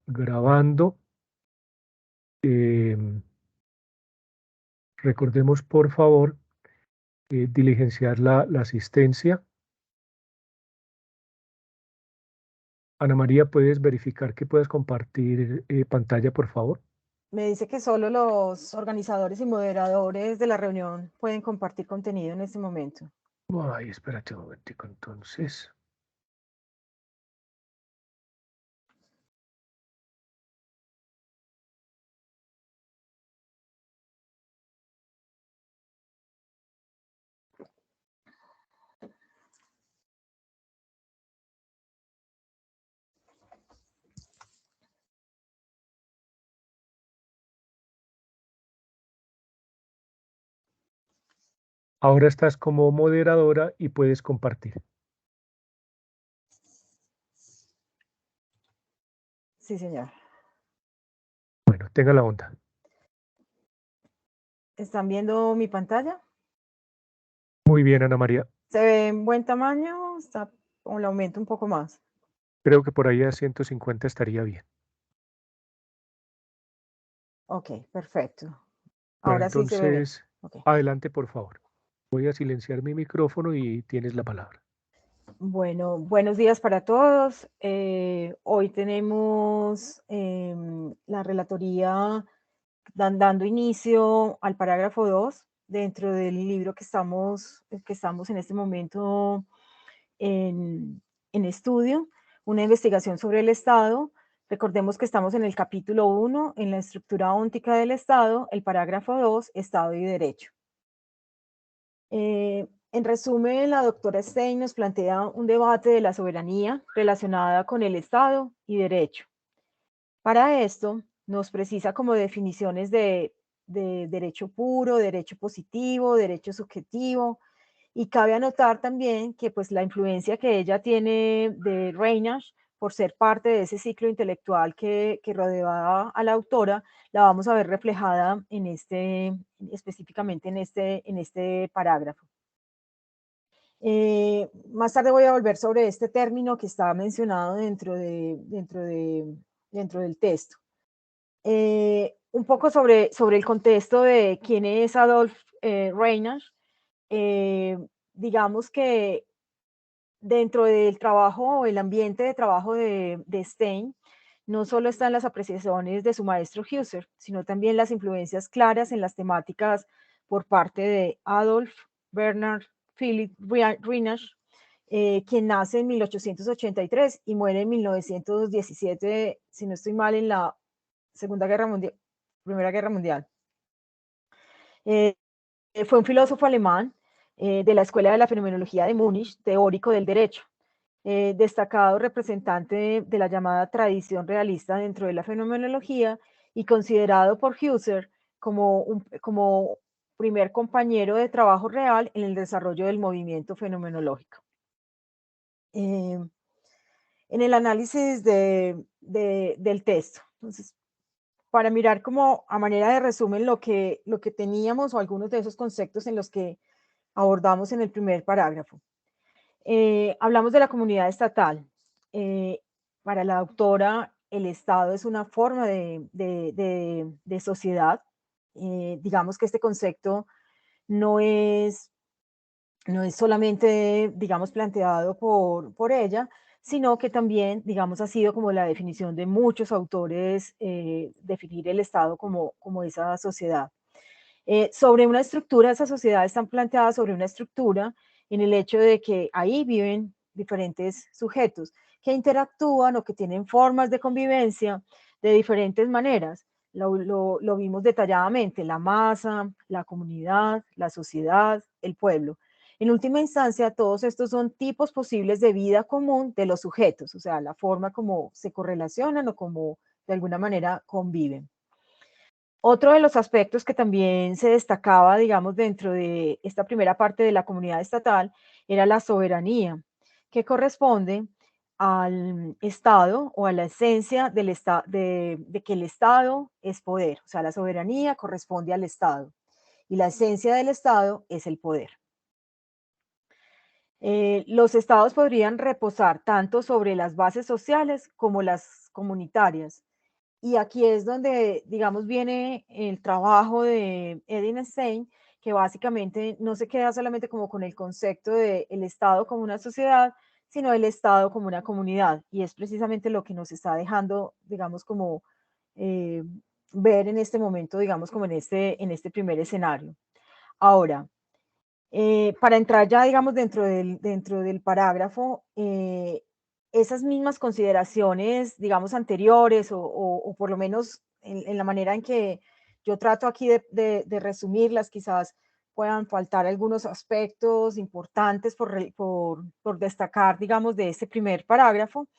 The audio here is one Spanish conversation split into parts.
grabando. Recordemos, por favor, diligenciar la asistencia. Ana María, ¿puedes verificar que puedas compartir pantalla, por favor? Me dice que solo los organizadores y moderadores de la reunión pueden compartir contenido en este momento. Ay, espérate un momentico, entonces. Ahora estás como moderadora y puedes compartir. Sí, señor. Bueno, tenga la onda. ¿Están viendo mi pantalla? Muy bien, Ana María. ¿Se ve en buen tamaño? ¿O lo aumento un poco más? Creo que por ahí a 150 estaría bien. Ok, perfecto. Bueno, Ahora sí se ve bien. entonces, Okay. adelante, por favor. Voy a silenciar mi micrófono y tienes la palabra. Bueno, buenos días para todos. Hoy tenemos la relatoría dando inicio al parágrafo 2 dentro del libro que estamos en este momento en estudio, una investigación sobre el Estado. Recordemos que estamos en el capítulo 1, en la estructura óntica del Estado, el parágrafo 2, Estado y Derecho. En resumen, la doctora Stein nos plantea un debate de la soberanía relacionada con el Estado y derecho. Para esto, nos precisa como definiciones de derecho puro, derecho positivo, derecho subjetivo, y cabe anotar también que pues la influencia que ella tiene de Reinach por ser parte de ese ciclo intelectual que rodeaba a la autora, la vamos a ver reflejada específicamente en este parágrafo. Más tarde voy a volver sobre este término que está mencionado dentro del texto. Un poco sobre el contexto de quién es Adolf Reinach. Digamos que dentro del trabajo, el ambiente de trabajo de Stein, no solo están las apreciaciones de su maestro Husserl, sino también las influencias claras en las temáticas por parte de Adolf Bernhard Philipp Reinach, quien nace en 1883 y muere en 1917, si no estoy mal, en la Primera Guerra Mundial. Fue un filósofo alemán de la Escuela de la Fenomenología de Múnich, teórico del derecho, destacado representante de la llamada tradición realista dentro de la fenomenología y considerado por Husserl como primer compañero de trabajo real en el desarrollo del movimiento fenomenológico. En el análisis del texto, entonces, para mirar como a manera de resumen lo que teníamos o algunos de esos conceptos en los que abordamos en el primer parágrafo. Hablamos de la comunidad estatal. Para la autora, el Estado es una forma de sociedad. Digamos que este concepto no es, no es solamente, digamos, planteado por ella, sino que también, digamos, ha sido como la definición de muchos autores, definir el Estado como esa sociedad. Sobre una estructura, esas sociedades están planteadas sobre una estructura en el hecho de que ahí viven diferentes sujetos que interactúan o que tienen formas de convivencia de diferentes maneras. Lo vimos detalladamente, la masa, la comunidad, la sociedad, el pueblo. En última instancia, todos estos son tipos posibles de vida común de los sujetos, o sea, la forma como se correlacionan o como de alguna manera conviven. Otro de los aspectos que también se destacaba, digamos, dentro de esta primera parte de la comunidad estatal era la soberanía, que corresponde al Estado o a la esencia de que el Estado es poder. O sea, la soberanía corresponde al Estado y la esencia del Estado es el poder. Los estados podrían reposar tanto sobre las bases sociales como las comunitarias, Y aquí es donde, digamos, viene el trabajo de Edwin Stein, que básicamente no se queda solamente como con el concepto de el Estado como una sociedad, sino el Estado como una comunidad. Y es precisamente lo que nos está dejando, digamos, como eh, ver en este momento, digamos, como en este primer escenario. Ahora, para entrar ya, digamos, dentro del parágrafo, esas mismas consideraciones, digamos, anteriores o por lo menos en la manera en que yo trato aquí de resumirlas, quizás puedan faltar algunos aspectos importantes por destacar, digamos, de este primer parágrafo,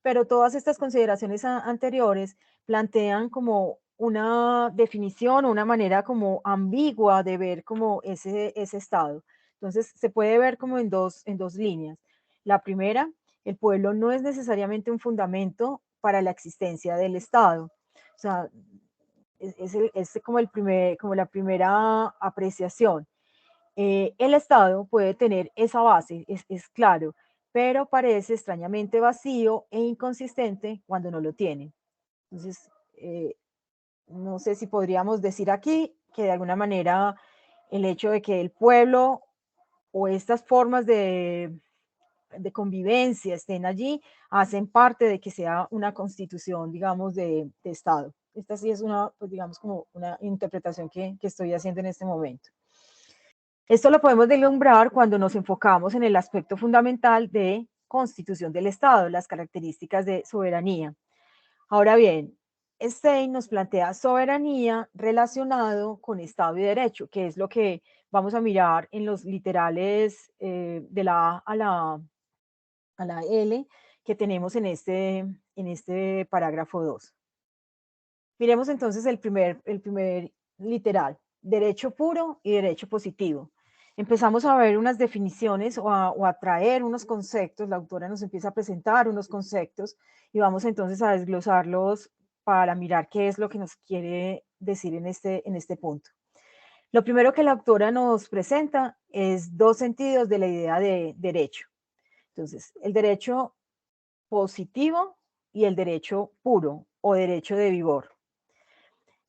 pero todas estas consideraciones anteriores plantean como una definición o una manera como ambigua de ver como ese estado. Entonces, se puede ver como en dos líneas. La primera, el pueblo no es necesariamente un fundamento para la existencia del Estado. O sea, es como, como la primera apreciación. El Estado puede tener esa base, es claro, pero parece extrañamente vacío e inconsistente cuando no lo tiene. Entonces, no sé si podríamos decir aquí que de alguna manera el hecho de que el pueblo o estas formas de convivencia estén allí hacen parte de que sea una constitución, digamos, de Estado. Esta sí es una, pues digamos, como una interpretación que estoy haciendo en este momento. Esto lo podemos deslumbrar cuando nos enfocamos en el aspecto fundamental de constitución del Estado, las características de soberanía. Ahora bien, Stein nos plantea soberanía relacionado con Estado y derecho, que es lo que vamos a mirar en los literales de la A a la L que tenemos en este parágrafo 2. Miremos entonces el primer literal, derecho puro y derecho positivo. Empezamos a ver unas definiciones o a traer unos conceptos, la autora nos empieza a presentar unos conceptos y vamos entonces a desglosarlos para mirar qué es lo que nos quiere decir en este punto. Lo primero que la autora nos presenta es dos sentidos de la idea de derecho. Entonces, el derecho positivo y el derecho puro o derecho de vigor.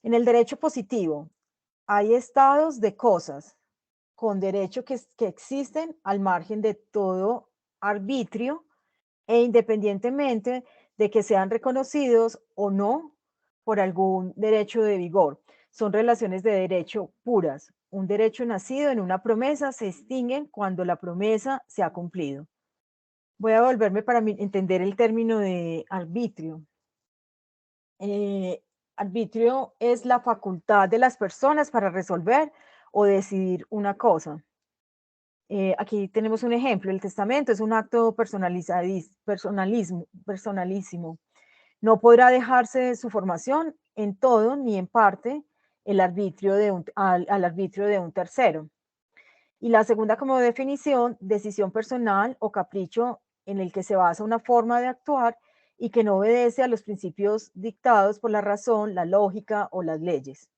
En el derecho positivo hay estados de cosas con derecho que existen al margen de todo arbitrio e independientemente de que sean reconocidos o no por algún derecho de vigor. Son relaciones de derecho puras. Un derecho nacido en una promesa se extingue cuando la promesa se ha cumplido. Voy a volverme para entender el término de arbitrio. Arbitrio es la facultad de las personas para resolver o decidir una cosa. Aquí tenemos un ejemplo, el testamento es un acto personalísimo. No podrá dejarse su formación en todo ni en parte al arbitrio de un tercero. Y la segunda como definición, decisión personal o capricho en el que se basa una forma de actuar y que no obedece a los principios dictados por la razón, la lógica o las leyes.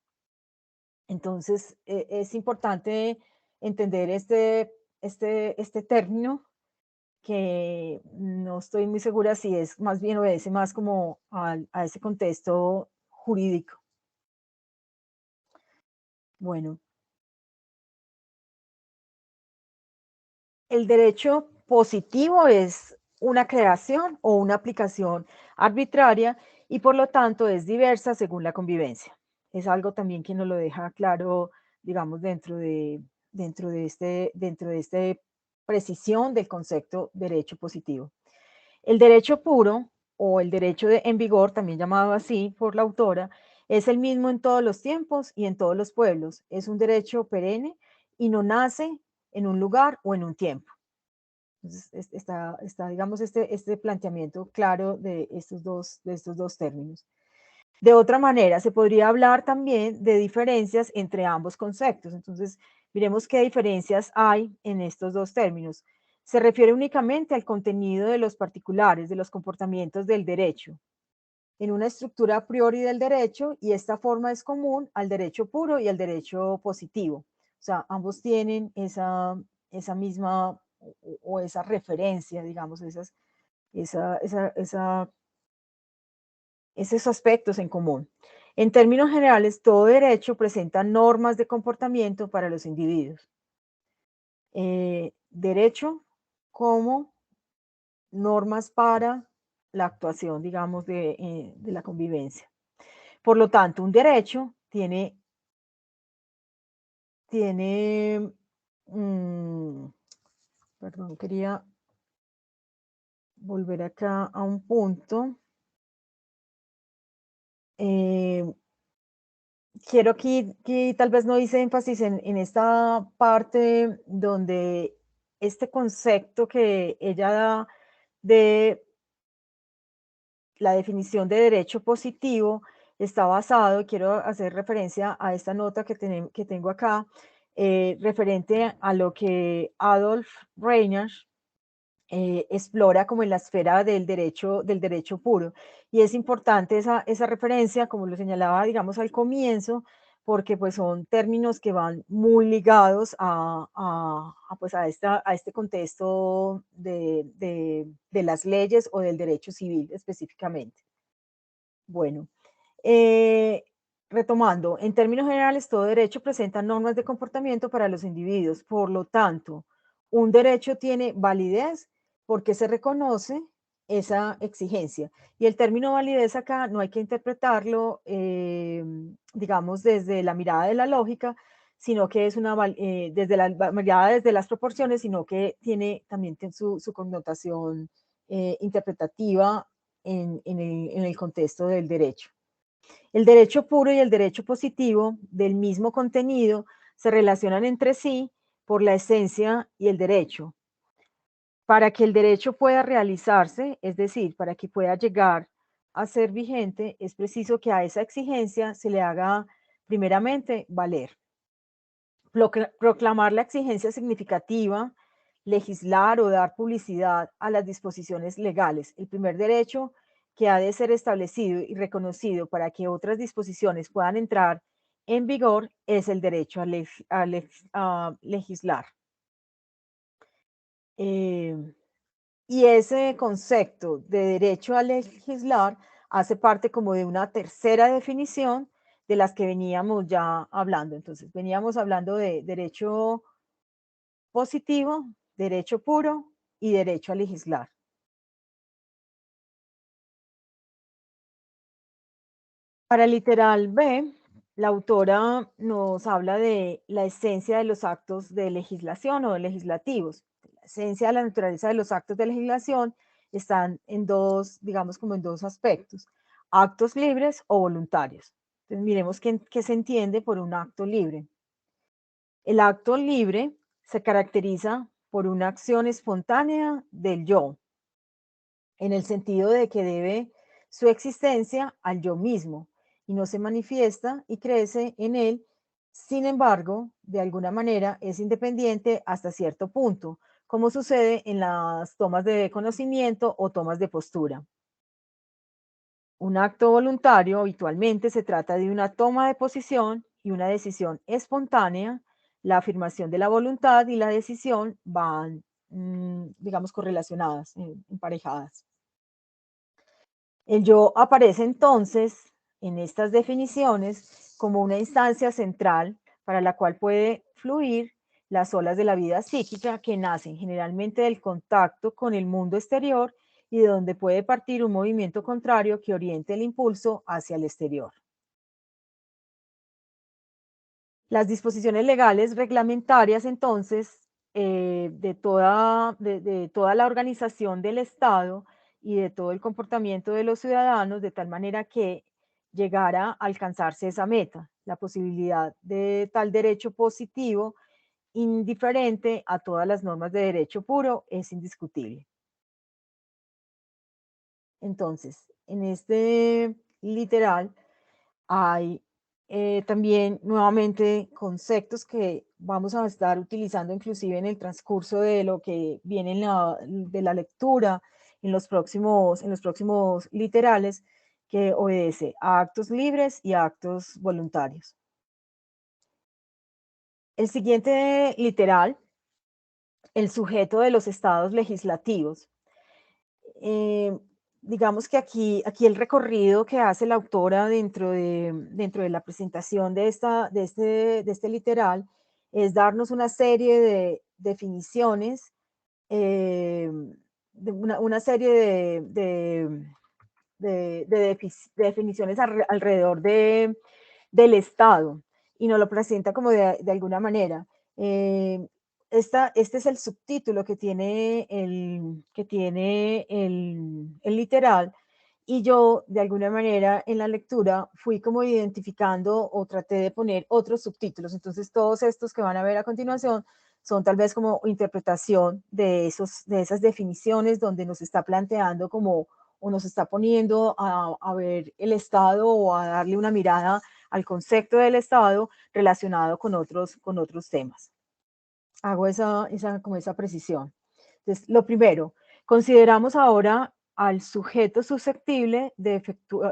Entonces, es importante entender este término que no estoy muy segura si es más bien obedece más como a ese contexto jurídico. Bueno, el derecho positivo es una creación o una aplicación arbitraria y por lo tanto es diversa según la convivencia. Es algo también que nos lo deja claro, digamos, dentro de este precisión del concepto derecho positivo. El derecho puro o el derecho en vigor, también llamado así por la autora, es el mismo en todos los tiempos y en todos los pueblos. Es un derecho perenne y no nace en un lugar o en un tiempo. Entonces, está digamos, este planteamiento claro de estos dos términos. De otra manera, se podría hablar también de diferencias entre ambos conceptos. Entonces, miremos qué diferencias hay en estos dos términos. Se refiere únicamente al contenido de los particulares, de los comportamientos del derecho, en una estructura a priori del derecho, y esta forma es común al derecho puro y al derecho positivo. O sea, ambos tienen esa misma o esa referencia, digamos, esa esos aspectos en común. En términos generales, todo derecho presenta normas de comportamiento para los individuos. Derecho como normas para la actuación, digamos, de la convivencia. Por lo tanto, un derecho tiene, perdón, quería volver acá a un punto. Quiero aquí que tal vez no hice énfasis en esta parte donde este concepto que ella da de la definición de derecho positivo está basado, quiero hacer referencia a esta nota que tengo acá, referente a lo que Adolf Reiner explora como en la esfera del derecho puro. Y es importante esa referencia, como lo señalaba, digamos, al comienzo, porque pues son términos que van muy ligados pues a este contexto de las leyes o del derecho civil específicamente. Bueno, eh, retomando, en términos generales, todo derecho presenta normas de comportamiento para los individuos. Por lo tanto, un derecho tiene validez porque se reconoce esa exigencia. Y el término validez acá no hay que interpretarlo, digamos, desde la mirada de la lógica, sino que es desde la mirada desde las proporciones, sino que también tiene su connotación interpretativa en el contexto del derecho. El derecho puro y el derecho positivo del mismo contenido se relacionan entre sí por la esencia y el derecho. Para que el derecho pueda realizarse, es decir, para que pueda llegar a ser vigente, es preciso que a esa exigencia se le haga primeramente valer. Proclamar la exigencia significativa, legislar o dar publicidad a las disposiciones legales. El primer derecho que ha de ser establecido y reconocido para que otras disposiciones puedan entrar en vigor es el derecho a legislar. Y ese concepto de derecho a legislar hace parte como de una tercera definición de las que veníamos ya hablando. Entonces, veníamos hablando de derecho positivo, derecho puro y derecho a legislar. Para el literal B, la autora nos habla de la esencia de los actos de legislación o de legislativos. La esencia de la naturaleza de los actos de legislación están en dos, digamos como en dos aspectos, actos libres o voluntarios. Entonces miremos qué se entiende por un acto libre. El acto libre se caracteriza por una acción espontánea del yo, en el sentido de que debe su existencia al yo mismo y no se manifiesta y crece en él. Sin embargo, de alguna manera es independiente hasta cierto punto, como sucede en las tomas de conocimiento o tomas de postura. Un acto voluntario habitualmente se trata de una toma de posición y una decisión espontánea. La afirmación de la voluntad y la decisión van, digamos, correlacionadas, emparejadas. El yo aparece entonces en estas definiciones como una instancia central para la cual puede fluir las olas de la vida psíquica que nacen generalmente del contacto con el mundo exterior y de donde puede partir un movimiento contrario que oriente el impulso hacia el exterior. Las disposiciones legales reglamentarias, entonces, de toda la organización del Estado y de todo el comportamiento de los ciudadanos, de tal manera que llegara a alcanzarse esa meta, la posibilidad de tal derecho positivo, indiferente a todas las normas de derecho puro, es indiscutible. Entonces, en este literal hay también nuevamente conceptos que vamos a estar utilizando inclusive en el transcurso de lo que viene de la lectura en los próximos literales, que obedece a actos libres y a actos voluntarios. El siguiente literal, el sujeto de los estados legislativos. digamos que aquí el recorrido que hace la autora dentro de la presentación de este literal es darnos una serie de definiciones, una serie de definiciones alrededor del Estado, y nos lo presenta como de alguna manera. Este es el subtítulo que tiene el literal, y yo de alguna manera en la lectura fui como identificando o traté de poner otros subtítulos. Entonces todos estos que van a ver a continuación son tal vez como interpretación de esas definiciones donde nos está planteando como, o nos está poniendo a ver el Estado o a darle una mirada al concepto del Estado relacionado con otros temas. Hago como esa precisión. Entonces, lo primero, consideramos ahora al sujeto susceptible de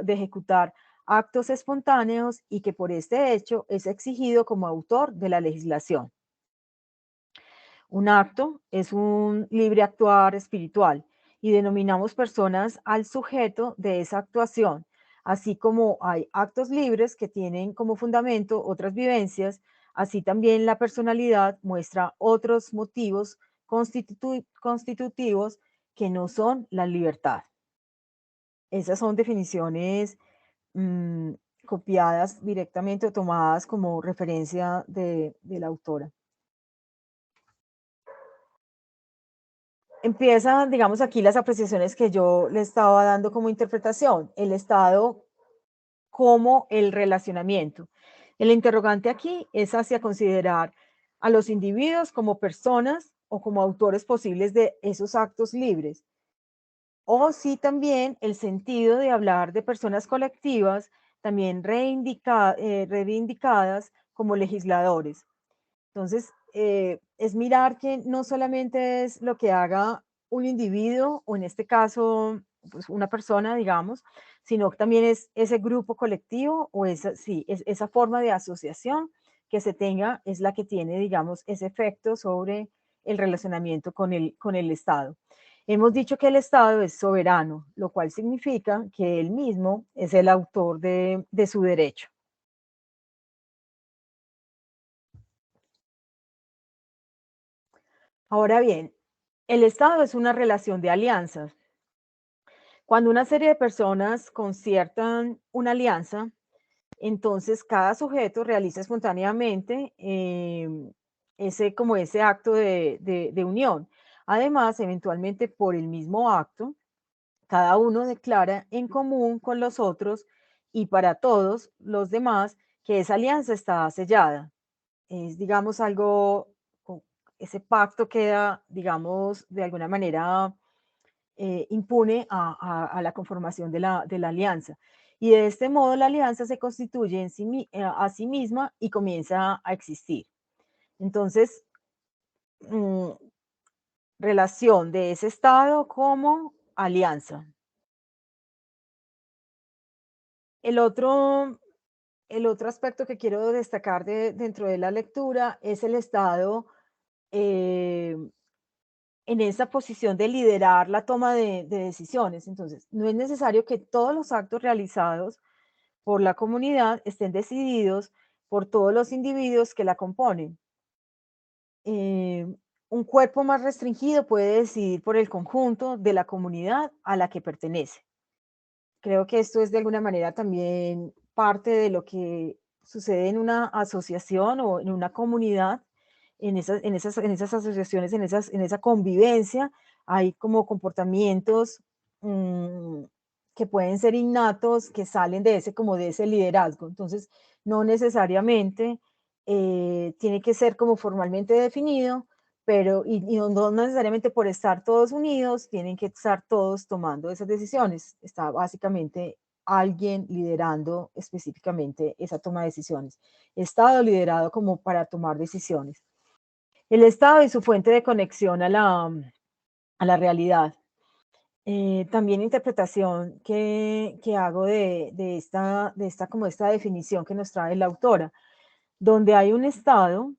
ejecutar actos espontáneos y que por este hecho es exigido como autor de la legislación. Un acto es un libre actuar espiritual y denominamos personas al sujeto de esa actuación, así como hay actos libres que tienen como fundamento otras vivencias, así también la personalidad muestra otros motivos constitutivos que no son la libertad. Esas son definiciones mmm, copiadas directamente o tomadas como referencia de la autora. Empiezan, digamos, aquí las apreciaciones que yo le estaba dando como interpretación. El Estado como el relacionamiento. El interrogante aquí es hacia considerar a los individuos como personas o como autores posibles de esos actos libres. O si también el sentido de hablar de personas colectivas, también reivindicadas como legisladores. Entonces, es mirar que no solamente es lo que haga un individuo, o en este caso, pues una persona, digamos, sino que también es ese grupo colectivo o esa forma de asociación que se tenga es la que tiene, digamos, ese efecto sobre el relacionamiento con el Estado. Hemos dicho que el Estado es soberano, lo cual significa que él mismo es el autor de su derecho. Ahora bien, el Estado es una relación de alianzas. Cuando una serie de personas conciertan una alianza, entonces cada sujeto realiza espontáneamente ese acto de unión. Además, eventualmente por el mismo acto, cada uno declara en común con los otros y para todos los demás que esa alianza está sellada. Es, digamos, ese pacto queda, digamos, de alguna manera impune a la conformación de la alianza. Y de este modo la alianza se constituye a sí misma y comienza a existir. Entonces, mm, relación de ese Estado como alianza. El otro, el otro aspecto que quiero destacar dentro de la lectura es el Estado eh, en esa posición de liderar la toma de decisiones. Entonces, no es necesario que todos los actos realizados por la comunidad estén decididos por todos los individuos que la componen. Un cuerpo más restringido puede decidir por el conjunto de la comunidad a la que pertenece. Creo que esto es de alguna manera también parte de lo que sucede en una asociación o en una comunidad, en esas asociaciones, en esa convivencia, hay como comportamientos mmm, que pueden ser innatos, que salen como de ese liderazgo. Entonces, no necesariamente tiene que ser como formalmente definido, pero y no necesariamente por estar todos unidos, tienen que estar todos tomando esas decisiones. Está básicamente alguien liderando específicamente esa toma de decisiones. Estado liderado como para tomar decisiones. El Estado y su fuente de conexión a la realidad. También interpretación que hago de esta definición que nos trae la autora. Donde hay un Estado,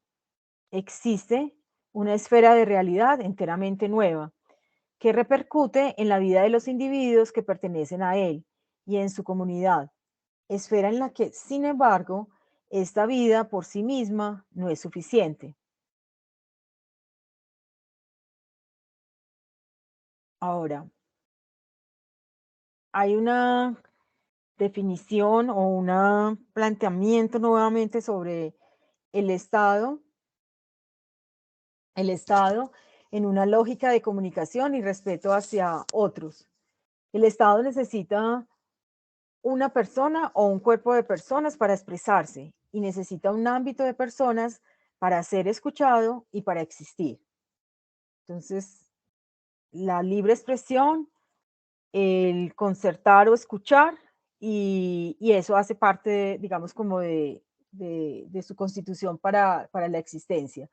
existe una esfera de realidad enteramente nueva, que repercute en la vida de los individuos que pertenecen a él y en su comunidad, esfera en la que, sin embargo, esta vida por sí misma no es suficiente. Ahora, hay una definición o un planteamiento nuevamente sobre el Estado, el Estado en una lógica de comunicación y respeto hacia otros. El Estado necesita una persona o un cuerpo de personas para expresarse y necesita un ámbito de personas para ser escuchado y para existir. Entonces, la libre expresión, el concertar o escuchar, y eso hace parte, digamos, como de su constitución para la existencia.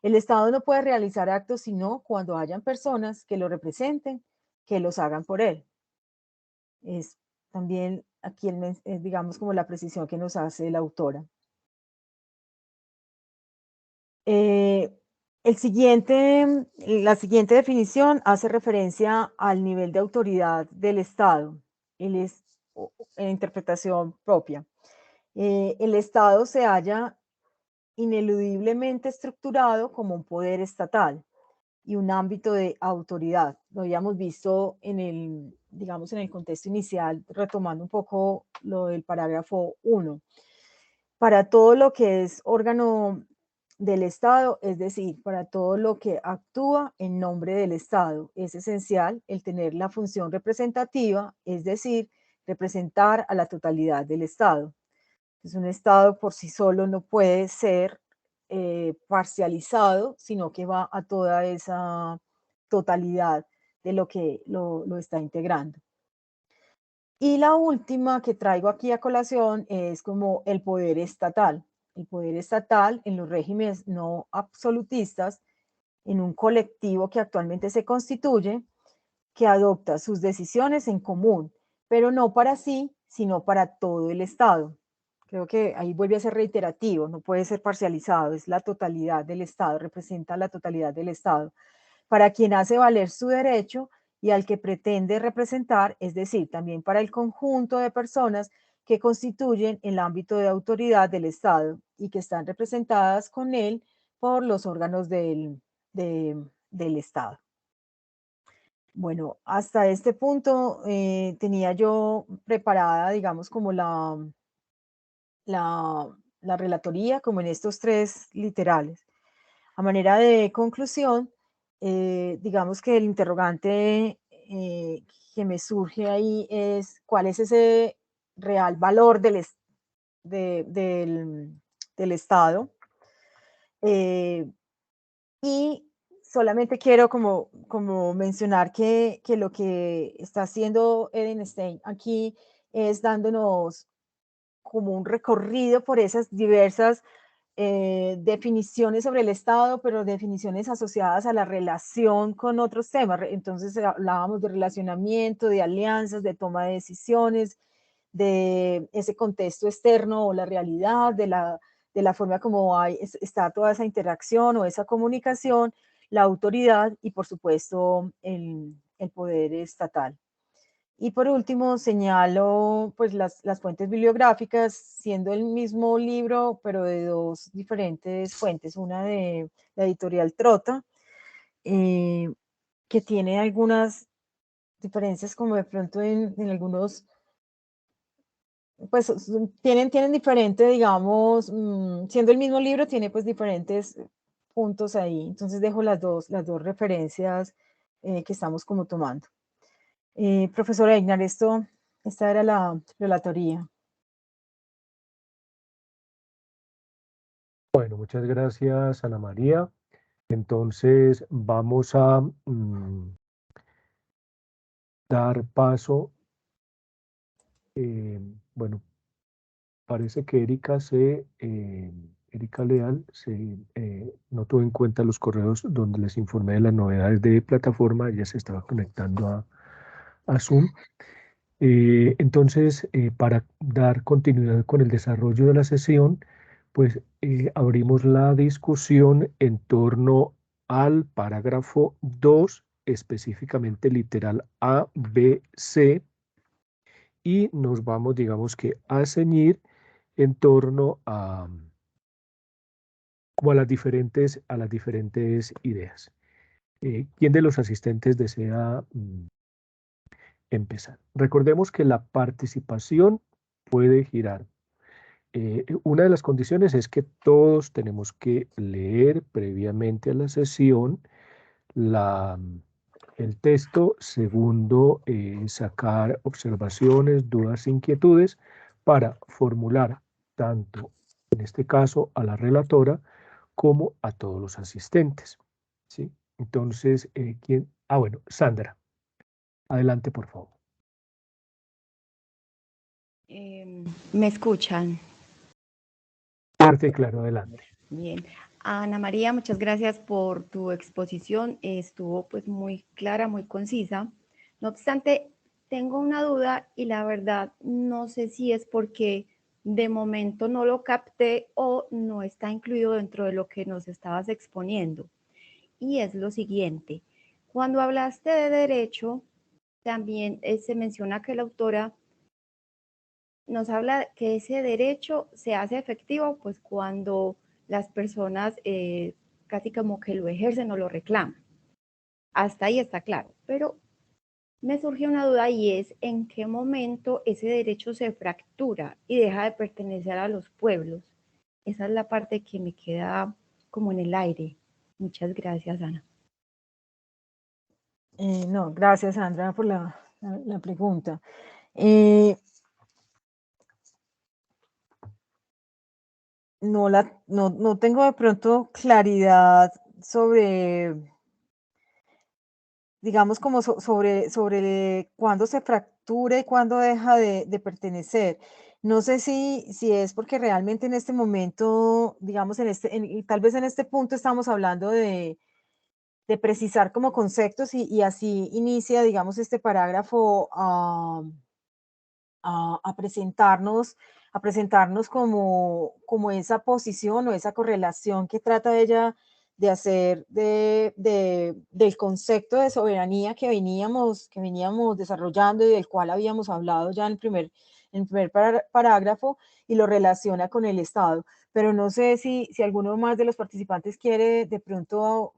El Estado no puede realizar actos sino cuando hayan personas que lo representen, que los hagan por él. Es también aquí, digamos, como la precisión que nos hace la autora. Eh, la siguiente definición hace referencia al nivel de autoridad del Estado. Él es en interpretación propia. El Estado se halla ineludiblemente estructurado como un poder estatal y un ámbito de autoridad. Lo habíamos visto en el, digamos, en el contexto inicial, retomando un poco lo del parágrafo 1. Para todo lo que es órgano del Estado, es decir, para todo lo que actúa en nombre del Estado, es esencial el tener la función representativa, es decir, representar a la totalidad del Estado. Es un Estado por sí solo no puede ser parcializado, sino que va a toda esa totalidad de lo que lo está integrando. Y la última que traigo aquí a colación es como el poder estatal. El poder estatal en los regímenes no absolutistas, en un colectivo que actualmente se constituye, que adopta sus decisiones en común, pero no para sí, sino para todo el Estado. Creo que ahí vuelve a ser reiterativo, no puede ser parcializado, es la totalidad del Estado, representa la totalidad del Estado, para quien hace valer su derecho y al que pretende representar, es decir, también para el conjunto de personas que constituyen el ámbito de autoridad del Estado y que están representadas con él por los órganos del Estado. Bueno, hasta este punto tenía yo preparada, digamos, como la relatoría, como en estos tres literales. A manera de conclusión, digamos que el interrogante que me surge ahí es cuál es ese real valor del Estado. Y solamente quiero como mencionar que lo que está haciendo Edenstein aquí es dándonos como un recorrido por esas diversas definiciones sobre el Estado, pero definiciones asociadas a la relación con otros temas. Entonces hablábamos de relacionamiento, de alianzas, de toma de decisiones, de ese contexto externo o la realidad, de la forma como está toda esa interacción o esa comunicación, la autoridad y por supuesto el poder estatal. Y por último, señalo pues las fuentes bibliográficas, siendo el mismo libro, pero de dos diferentes fuentes. Una de la editorial Trota, que tiene algunas diferencias como de pronto en algunos, pues tienen diferente, digamos, siendo el mismo libro, tiene pues diferentes puntos ahí. Entonces dejo las dos referencias que estamos como tomando. Profesor Eignar, esta era la relatoría. Bueno, muchas gracias, Ana María. Entonces vamos a dar paso. Bueno, parece que Erika Leal no tuvo en cuenta los correos donde les informé de las novedades de plataforma. Ella se estaba conectando a Zoom. Entonces, para dar continuidad con el desarrollo de la sesión, pues abrimos la discusión en torno al parágrafo 2 específicamente literal A, B, C, y nos vamos, digamos que, a ceñir en torno a, como a las diferentes ideas. ¿Quién de los asistentes desea empezar? Recordemos que la participación puede girar. Una de las condiciones es que todos tenemos que leer previamente a la sesión la, el texto. Segundo, sacar observaciones, dudas, inquietudes para formular tanto, en este caso, a la relatora como a todos los asistentes. ¿Sí? Entonces, ¿quién? Ah, bueno, Sandra, adelante, por favor. ¿Me escuchan? Fuerte y claro, adelante. Bien. Ana María, muchas gracias por tu exposición. Estuvo pues muy clara, muy concisa. No obstante, tengo una duda y la verdad no sé si es porque de momento no lo capté o no está incluido dentro de lo que nos estabas exponiendo. Y es lo siguiente. Cuando hablaste de derecho, también se menciona que la autora nos habla que ese derecho se hace efectivo pues cuando las personas casi como que lo ejercen o lo reclaman. Hasta ahí está claro, pero me surge una duda y es en qué momento ese derecho se fractura y deja de pertenecer a los pueblos. Esa es la parte que me queda como en el aire. Muchas gracias, Ana. No, gracias, Sandra, por la pregunta. No tengo de pronto claridad sobre, digamos, como sobre cuándo se fractura y cuándo deja de pertenecer. No sé si es porque realmente en este momento, digamos, y tal vez en este punto estamos hablando de precisar como conceptos y así inicia, digamos, este parágrafo a presentarnos como esa posición o esa correlación que trata ella de hacer del concepto de soberanía que veníamos desarrollando y del cual habíamos hablado ya en el primer parágrafo, y lo relaciona con el Estado. Pero no sé si alguno más de los participantes quiere de pronto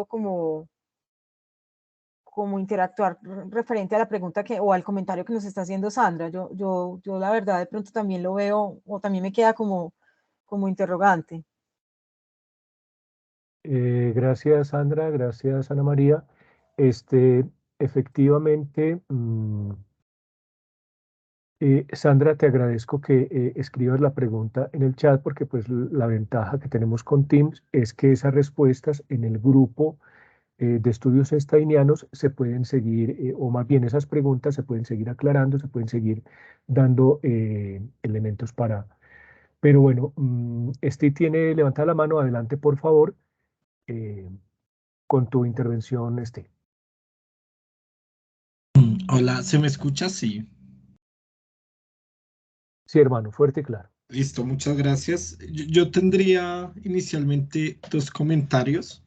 como interactuar referente a la pregunta o al comentario que nos está haciendo Sandra. Yo la verdad de pronto también lo veo, o también me queda como interrogante. Gracias, Sandra, gracias, Ana María. Efectivamente, Sandra, te agradezco que escribas la pregunta en el chat, porque pues la ventaja que tenemos con Teams es que esas respuestas en el grupo de estudios steinianos se pueden seguir, o más bien esas preguntas se pueden seguir aclarando, se pueden seguir dando elementos para... Pero bueno, tiene levantada la mano, adelante por favor, con tu intervención, Hola, ¿se me escucha? Sí. Sí, hermano, fuerte y claro. Listo, muchas gracias. Yo tendría inicialmente dos comentarios.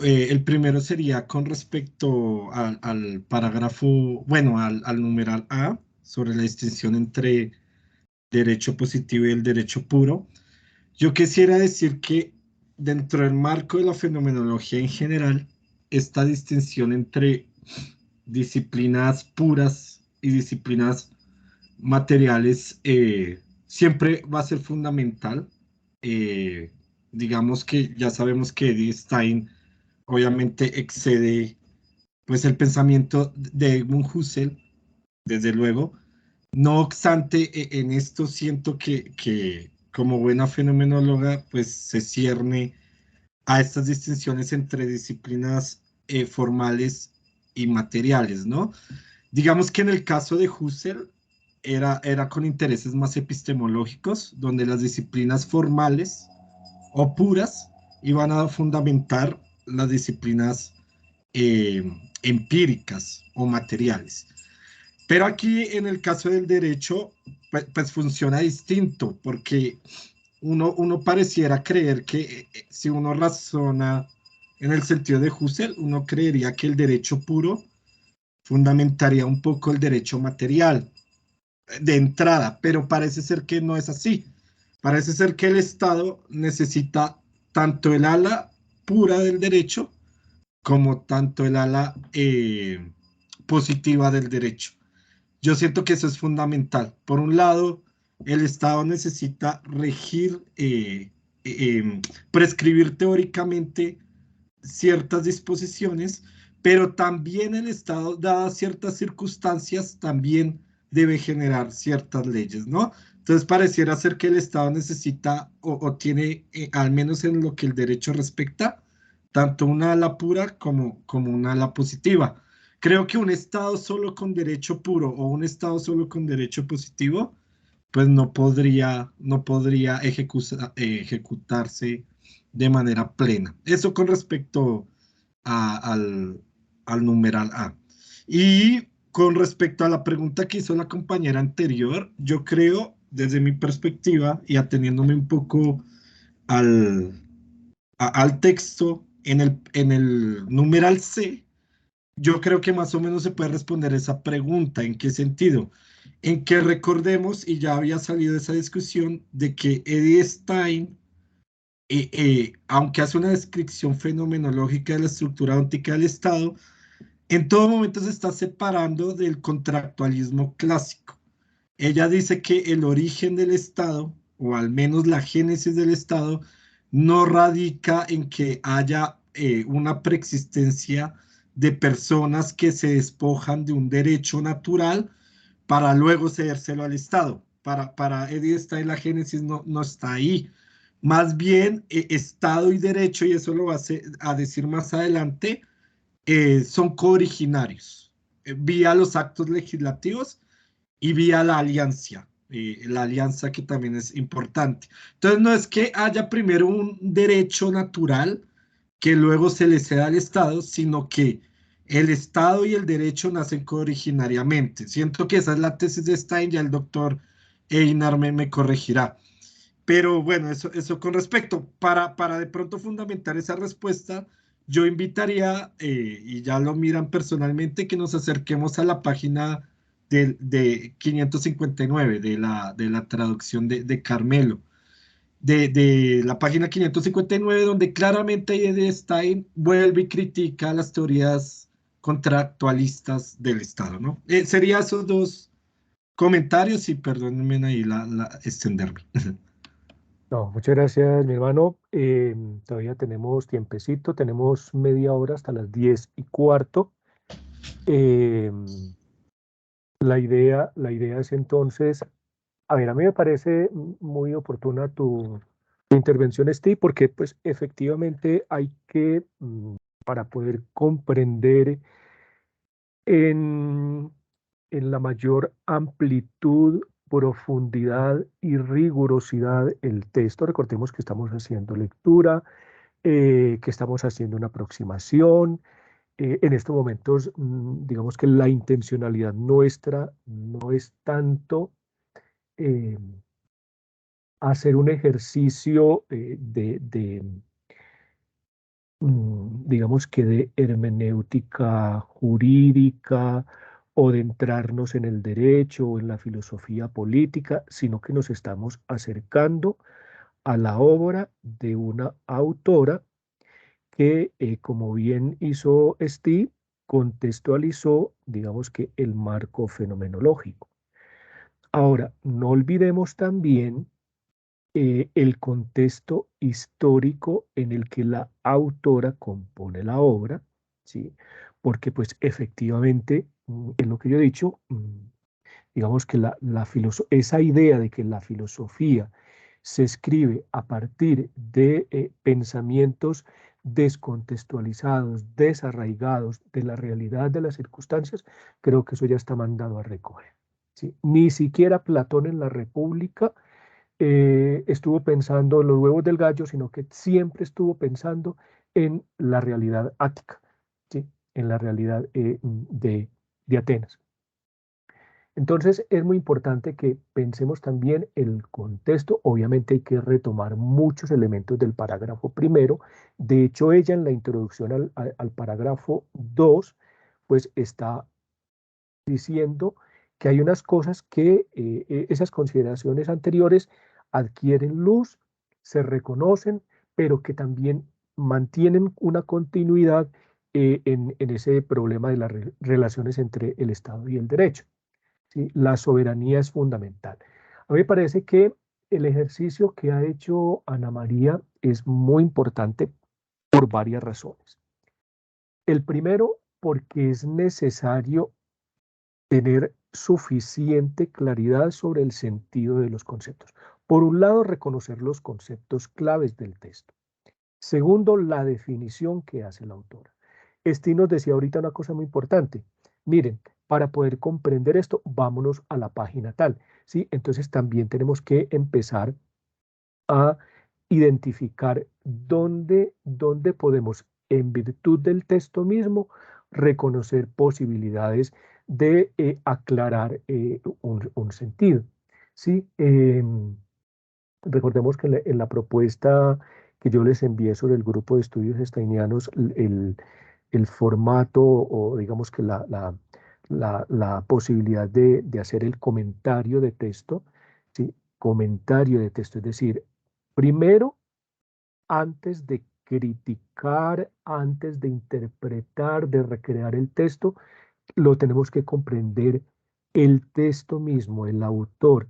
El primero sería con respecto al parágrafo, bueno, al numeral A, sobre la distinción entre derecho positivo y el derecho puro. Yo quisiera decir que dentro del marco de la fenomenología en general, esta distinción entre disciplinas puras y disciplinas materiales siempre va a ser fundamental. Eh, digamos que ya sabemos que Edith Stein obviamente excede pues el pensamiento de Edmund Husserl, desde luego. No obstante, en esto siento que como buena fenomenóloga pues se cierne a estas distinciones entre disciplinas formales y materiales, ¿no? Digamos que en el caso de Husserl era con intereses más epistemológicos, donde las disciplinas formales o puras iban a fundamentar las disciplinas eh, empíricas o materiales. Pero aquí en el caso del derecho, pues funciona distinto, porque uno pareciera creer que si uno razona en el sentido de Husserl, uno creería que el derecho puro fundamentaría un poco el derecho material de entrada, pero parece ser que no es así. Parece ser que el Estado necesita tanto el ala pura del derecho como tanto el ala positiva del derecho. Yo siento que eso es fundamental. Por un lado, el Estado necesita regir, prescribir teóricamente ciertas disposiciones, pero también el Estado, dadas ciertas circunstancias, también debe generar ciertas leyes, ¿no? Entonces pareciera ser que el Estado necesita o tiene, al menos en lo que el derecho respecta, tanto una ala pura como una ala positiva. Creo que un Estado solo con derecho puro o un Estado solo con derecho positivo, pues no podría ejecutarse de manera plena. Eso con respecto al numeral A. Y con respecto a la pregunta que hizo la compañera anterior, yo creo, desde mi perspectiva y ateniéndome un poco al texto en el numeral C, yo creo que más o menos se puede responder esa pregunta. ¿En qué sentido? En que recordemos, y ya había salido esa discusión, de que Edith Stein, aunque hace una descripción fenomenológica de la estructura óptica del Estado, en todo momento se está separando del contractualismo clásico. Ella dice que el origen del Estado, o al menos la génesis del Estado, no radica en que haya una preexistencia de personas que se despojan de un derecho natural para luego cedérselo al Estado. Para Edith Stein la génesis no está ahí. Más bien, Estado y derecho, y eso lo va a decir más adelante, son cooriginarios, vía los actos legislativos y vía la alianza que también es importante. Entonces, no es que haya primero un derecho natural que luego se le ceda al Estado, sino que el Estado y el derecho nacen cooriginariamente. Siento que esa es la tesis de Stein, ya el doctor Einar me corregirá. Pero bueno, eso con respecto, para de pronto fundamentar esa respuesta, yo invitaría, y ya lo miran personalmente, que nos acerquemos a la página de 559, de la traducción de Carmelo, de la página 559, donde claramente Edith Stein vuelve y critica las teorías contractualistas del Estado, ¿no? Sería esos dos comentarios y perdónenme ahí extenderme. No, muchas gracias, mi hermano. Todavía tenemos tiempecito, tenemos media hora hasta las 10:15. Em, la idea es entonces, a ver, a mí me parece muy oportuna tu intervención, Steve, porque pues efectivamente hay que, para poder comprender en, en la mayor amplitud, profundidad y rigurosidad el texto. Recordemos que estamos haciendo lectura, que estamos haciendo una aproximación. En estos momentos, digamos que la intencionalidad nuestra no es tanto eh, hacer un ejercicio digamos que de hermenéutica jurídica o de entrarnos en el derecho o en la filosofía política, sino que nos estamos acercando a la obra de una autora que, como bien hizo Steve, contextualizó, digamos que el marco fenomenológico. Ahora, no olvidemos también el contexto histórico en el que la autora compone la obra, ¿sí? Porque pues efectivamente, en lo que yo he dicho, digamos que esa idea de que la filosofía se escribe a partir de pensamientos descontextualizados, desarraigados de la realidad de las circunstancias, creo que eso ya está mandado a recoger, ¿sí? Ni siquiera Platón en la República estuvo pensando en los huevos del gallo, sino que siempre estuvo pensando en la realidad ática, ¿sí? En la realidad de Atenas. Entonces es muy importante que pensemos también el contexto. Obviamente hay que retomar muchos elementos del parágrafo primero. De hecho, ella en la introducción al parágrafo 2, pues está diciendo que hay unas cosas que esas consideraciones anteriores adquieren luz, se reconocen, pero que también mantienen una continuidad en ese problema de las relaciones entre el Estado y el derecho. ¿Sí? La soberanía es fundamental. A mí me parece que el ejercicio que ha hecho Ana María es muy importante por varias razones. El primero, porque es necesario tener suficiente claridad sobre el sentido de los conceptos. Por un lado, reconocer los conceptos claves del texto. Segundo, la definición que hace la autora. Steve nos decía ahorita una cosa muy importante. Miren, para poder comprender esto, vámonos a la página tal, ¿sí? Entonces también tenemos que empezar a identificar dónde podemos, en virtud del texto mismo, reconocer posibilidades de aclarar un sentido, ¿sí? Recordemos que en la propuesta que yo les envié sobre el grupo de estudios steinianos, el formato o digamos que la posibilidad de hacer el comentario de texto, ¿sí? Comentario de texto, es decir, primero, antes de criticar, antes de interpretar, de recrear el texto, lo tenemos que comprender el texto mismo, el autor,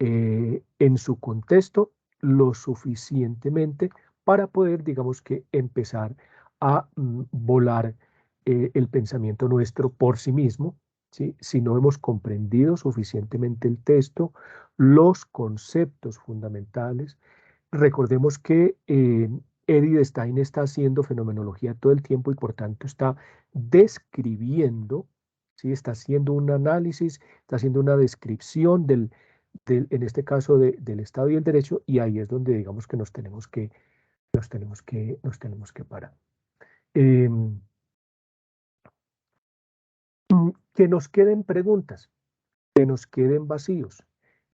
en su contexto lo suficientemente para poder, digamos que, empezar a volar el pensamiento nuestro por sí mismo, ¿sí? Si no hemos comprendido suficientemente el texto, los conceptos fundamentales. Recordemos que Edith Stein está haciendo fenomenología todo el tiempo y por tanto está describiendo, ¿sí? Está haciendo un análisis, está haciendo una descripción en este caso del Estado y el derecho, y ahí es donde digamos que nos tenemos que parar. Que nos queden preguntas, que nos queden vacíos,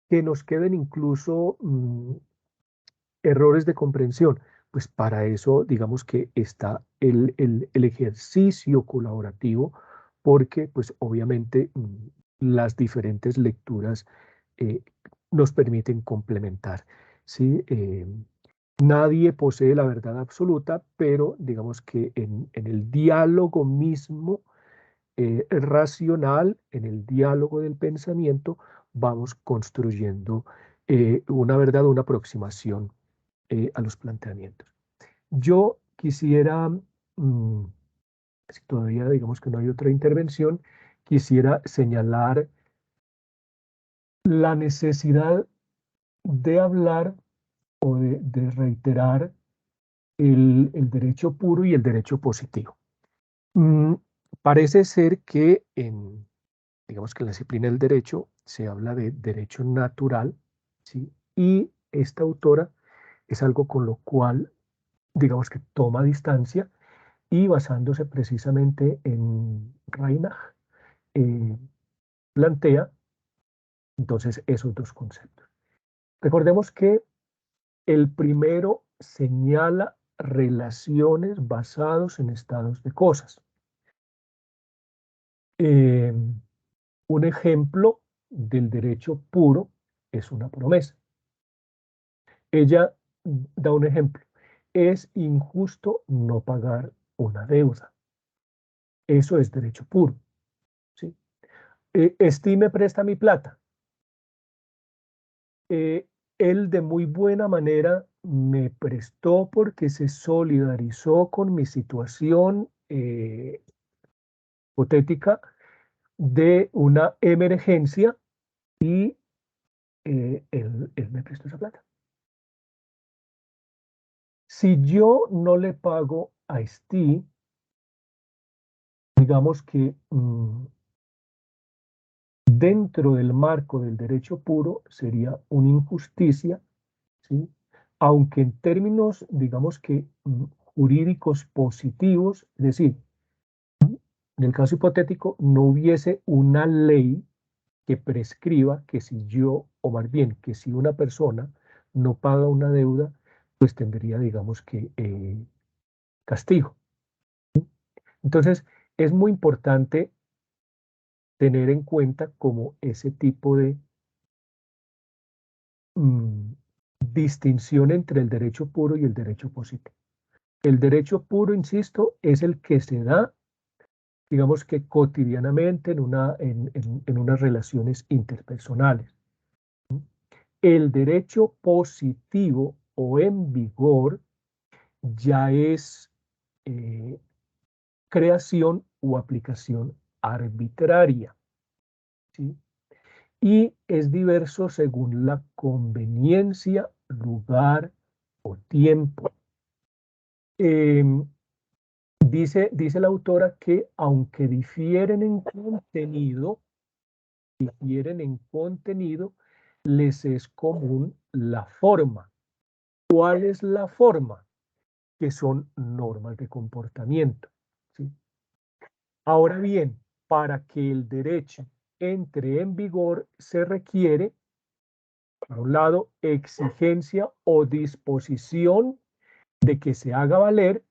que nos queden incluso errores de comprensión. Pues para eso, digamos que está el ejercicio colaborativo, porque pues obviamente las diferentes lecturas eh, nos permiten complementar, ¿sí? Nadie posee la verdad absoluta, pero digamos que en el diálogo mismo racional, en el diálogo del pensamiento, vamos construyendo una verdad, una aproximación a los planteamientos. Yo quisiera, si todavía digamos que no hay otra intervención, quisiera señalar la necesidad de hablar o de reiterar el derecho puro y el derecho positivo. Parece ser que digamos que en la disciplina del derecho se habla de derecho natural, ¿sí? Y esta autora es algo con lo cual, digamos que toma distancia y basándose precisamente en Reinach, plantea entonces esos dos conceptos. Recordemos que el primero señala relaciones basadas en estados de cosas. Un ejemplo del derecho puro es una promesa. Ella da un ejemplo. Es injusto no pagar una deuda. Eso es derecho puro, ¿sí? Steve me presta mi plata. Él de muy buena manera me prestó porque se solidarizó con mi situación hipotética de una emergencia y él me prestó esa plata. Si yo no le pago a Steve, digamos que dentro del marco del derecho puro sería una injusticia, ¿sí? Aunque en términos, digamos que jurídicos positivos, es decir, en el caso hipotético, no hubiese una ley que prescriba que si yo, o más bien que si una persona no paga una deuda, pues tendría, digamos que, castigo. Entonces, es muy importante tener en cuenta como ese tipo de distinción entre el derecho puro y el derecho positivo. El derecho puro, insisto, es el que se da, digamos que cotidianamente en unas relaciones interpersonales. El derecho positivo o en vigor ya es creación o aplicación arbitraria, ¿sí? Y es diverso según la conveniencia, lugar o tiempo. Dice la autora que aunque difieren en contenido, les es común la forma. ¿Cuál es la forma? Que son normas de comportamiento, ¿sí? Ahora bien, para que el derecho entre en vigor se requiere, por un lado, exigencia o disposición de que se haga valer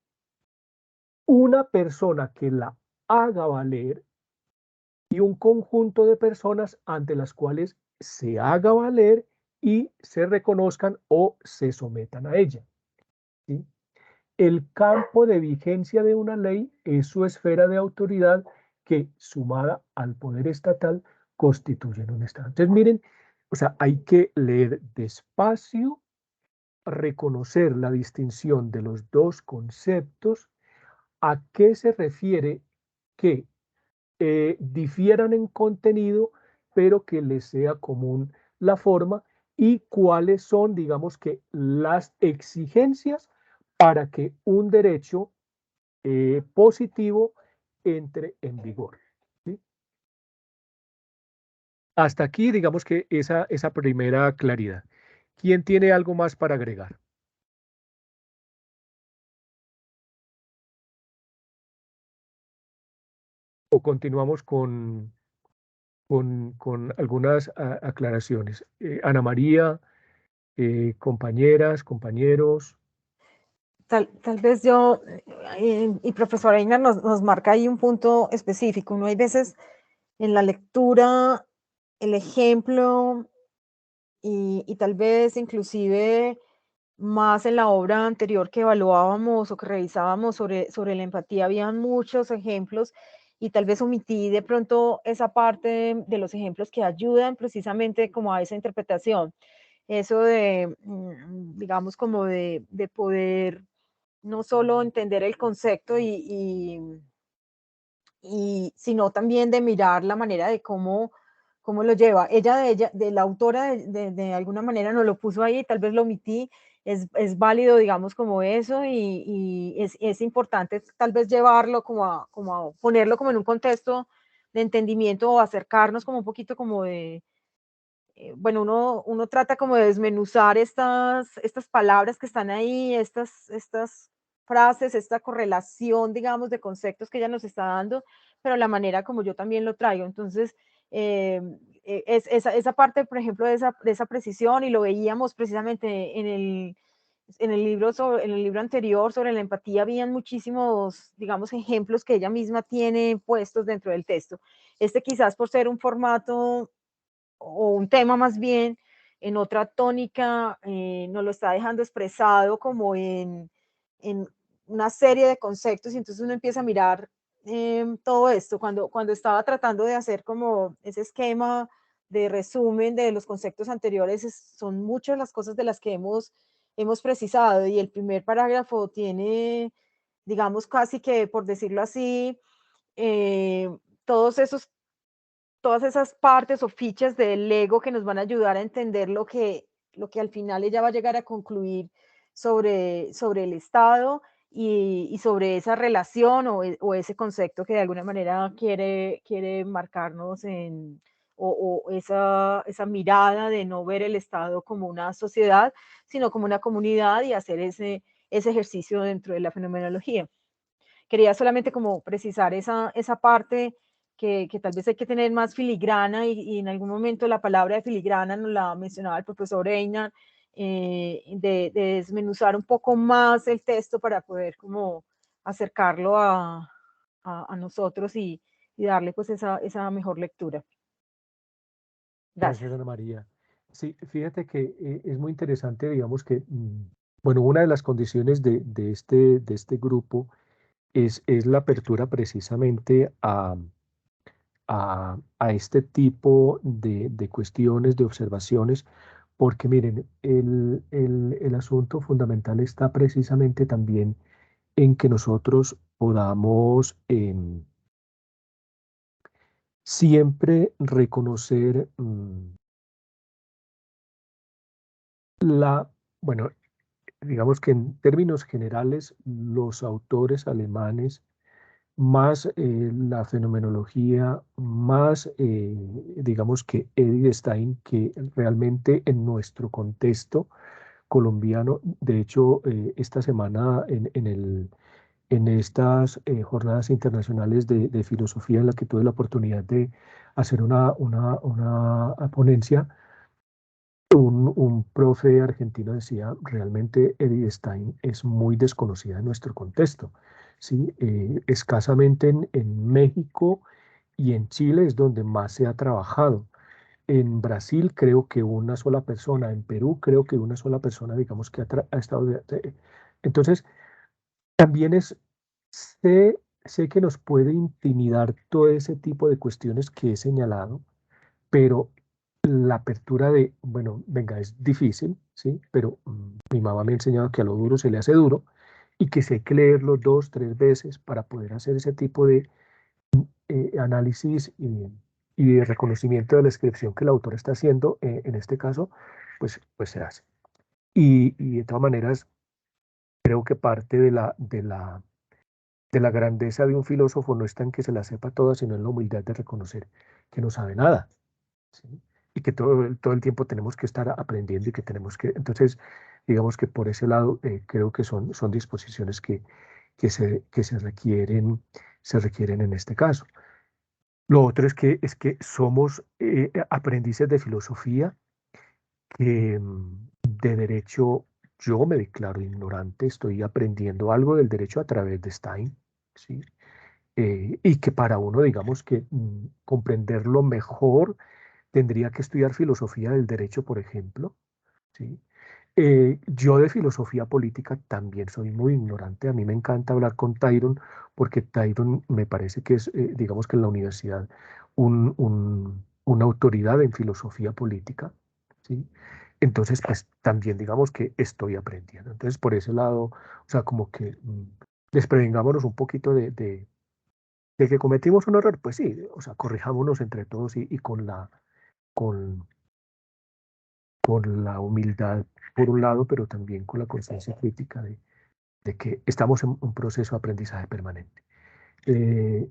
una persona que la haga valer y un conjunto de personas ante las cuales se haga valer y se reconozcan o se sometan a ella, ¿sí? El campo de vigencia de una ley es su esfera de autoridad que, sumada al poder estatal, constituyen un Estado. Entonces, miren, o sea, hay que leer despacio, reconocer la distinción de los dos conceptos, a qué se refiere que difieran en contenido, pero que les sea común la forma, y cuáles son, digamos que, las exigencias para que un derecho positivo entre en vigor, ¿sí? Hasta aquí, digamos que esa primera claridad. ¿Quién tiene algo más para agregar? ¿O continuamos con algunas aclaraciones? Ana María, compañeras, compañeros. Tal vez yo, y profesora Ina nos marca ahí un punto específico. No hay veces en la lectura, el ejemplo y tal vez inclusive más en la obra anterior que evaluábamos o que revisábamos sobre la empatía, habían muchos ejemplos y tal vez omití de pronto esa parte de los ejemplos que ayudan precisamente como a esa interpretación. Eso de, digamos, como de poder no solo entender el concepto sino también de mirar la manera de cómo lo lleva. De la autora, de alguna manera nos lo puso ahí, tal vez lo omití, es válido, digamos, como eso, y es importante tal vez llevarlo como a ponerlo como en un contexto de entendimiento o acercarnos como un poquito como de, bueno, uno trata como de desmenuzar estas palabras que están ahí, estas frases, esta correlación, digamos, de conceptos que ella nos está dando, pero la manera como yo también lo traigo. Entonces, es esa parte, por ejemplo, de esa precisión, y lo veíamos precisamente en el libro anterior sobre la empatía, habían muchísimos, digamos, ejemplos que ella misma tiene puestos dentro del texto. Quizás por ser un formato o un tema más bien en otra tónica, nos lo está dejando expresado como en una serie de conceptos, y entonces uno empieza a mirar todo esto. Cuando estaba tratando de hacer como ese esquema de resumen de los conceptos anteriores, son muchas las cosas de las que hemos precisado, y el primer parágrafo tiene, digamos, casi que, por decirlo así, eh, todos esos todas esas partes o fichas del ego que nos van a ayudar a entender lo que al final ella va a llegar a concluir sobre el Estado y sobre esa relación o ese concepto que de alguna manera quiere marcarnos o esa mirada de no ver el Estado como una sociedad, sino como una comunidad, y hacer ese ejercicio dentro de la fenomenología. Quería solamente como precisar esa parte que tal vez hay que tener más filigrana y en algún momento la palabra de filigrana nos la mencionaba el profesor Einar, de desmenuzar un poco más el texto para poder como acercarlo a nosotros y darle pues esa mejor lectura. Gracias, Ana María. Sí, fíjate que es muy interesante, digamos que, bueno, una de las condiciones de este grupo es la apertura precisamente a este tipo de cuestiones, de observaciones, porque miren, el asunto fundamental está precisamente también en que nosotros podamos siempre reconocer bueno, digamos que en términos generales, los autores alemanes, más la fenomenología, más digamos que Edith Stein, que realmente en nuestro contexto colombiano, de hecho, esta semana en estas jornadas internacionales de filosofía en la que tuve la oportunidad de hacer una ponencia, un profe argentino decía, realmente Edith Stein es muy desconocida en nuestro contexto, ¿sí? Escasamente en México y en Chile es donde más se ha trabajado. En Brasil creo que una sola persona, en Perú creo que una sola persona, digamos que ha estado... Entonces, también sé que nos puede intimidar todo ese tipo de cuestiones que he señalado, pero la apertura de, bueno, venga, es difícil, ¿sí? Pero mi mamá me ha enseñado que a lo duro se le hace duro y que sé que leerlo 2, 3 veces para poder hacer ese tipo de análisis y de reconocimiento de la descripción que el autor está haciendo, en este caso, pues se hace. Y de todas maneras, creo que parte de la grandeza de un filósofo no está en que se la sepa toda, sino en la humildad de reconocer que no sabe nada, ¿sí? Y que todo el tiempo tenemos que estar aprendiendo y que tenemos que, entonces, digamos que por ese lado, creo que son disposiciones que se requieren en este caso. Lo otro es que somos aprendices de filosofía, que de derecho yo me declaro ignorante, estoy aprendiendo algo del derecho a través de Stein, ¿sí? Y que para uno, digamos que comprenderlo mejor, tendría que estudiar filosofía del derecho, por ejemplo, ¿sí? Yo de filosofía política también soy muy ignorante. A mí me encanta hablar con Tyron porque Tyron me parece que es, digamos que en la universidad, una autoridad en filosofía política, ¿sí? Entonces, pues también digamos que estoy aprendiendo. Entonces, por ese lado, o sea, como que desprevengámonos un poquito de que cometimos un error, pues sí, o sea, corrijámonos entre todos y con, con la humildad por un lado, pero también con la conciencia crítica de que estamos en un proceso de aprendizaje permanente.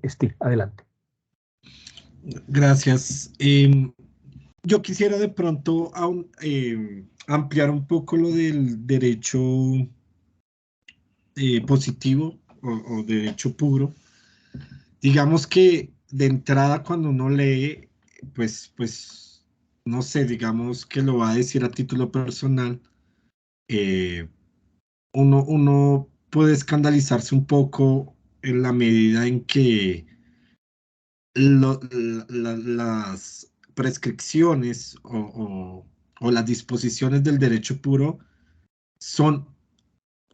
Steve, adelante. Gracias. Yo quisiera de pronto ampliar un poco lo del derecho positivo o derecho puro. Digamos que de entrada cuando uno lee, pues, no sé, digamos que lo va a decir a título personal, uno puede escandalizarse un poco en la medida en que las prescripciones o las disposiciones del derecho puro son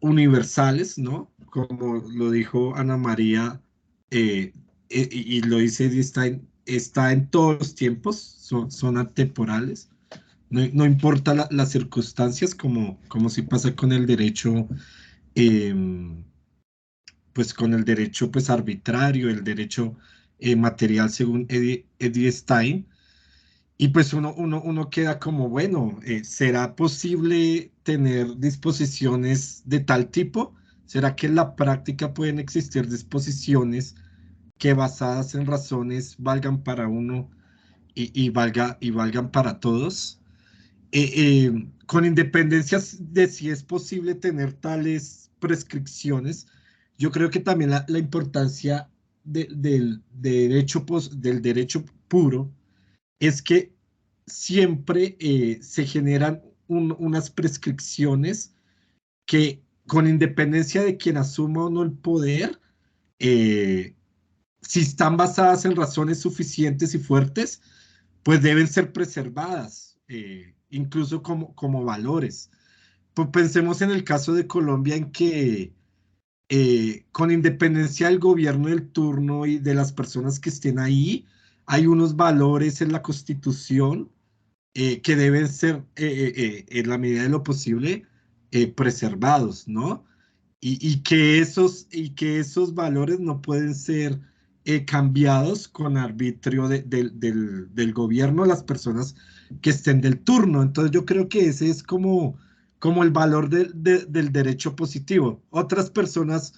universales, ¿no? Como lo dijo Ana María, y lo dice Edith, está en todos los tiempos, son atemporales. No importa las circunstancias, como si pasa con el derecho, pues con el derecho pues arbitrario, el derecho material según Edith Stein. Y pues uno queda como, bueno, ¿será posible tener disposiciones de tal tipo? ¿Será que en la práctica pueden existir disposiciones que basadas en razones valgan para uno y valgan para todos? Con independencia de si es posible tener tales prescripciones, yo creo que también la importancia del derecho puro es que siempre se generan unas prescripciones que, con independencia de quien asuma o no el poder, si están basadas en razones suficientes y fuertes, pues deben ser preservadas, incluso como valores. Pues pensemos en el caso de Colombia, en que con independencia del gobierno del turno y de las personas que estén ahí, hay unos valores en la Constitución que deben ser, en la medida de lo posible, preservados, ¿no? Y que esos valores no pueden ser cambiados con arbitrio del gobierno, las personas que estén del turno. Entonces yo creo que ese es como el valor del derecho positivo. Otras personas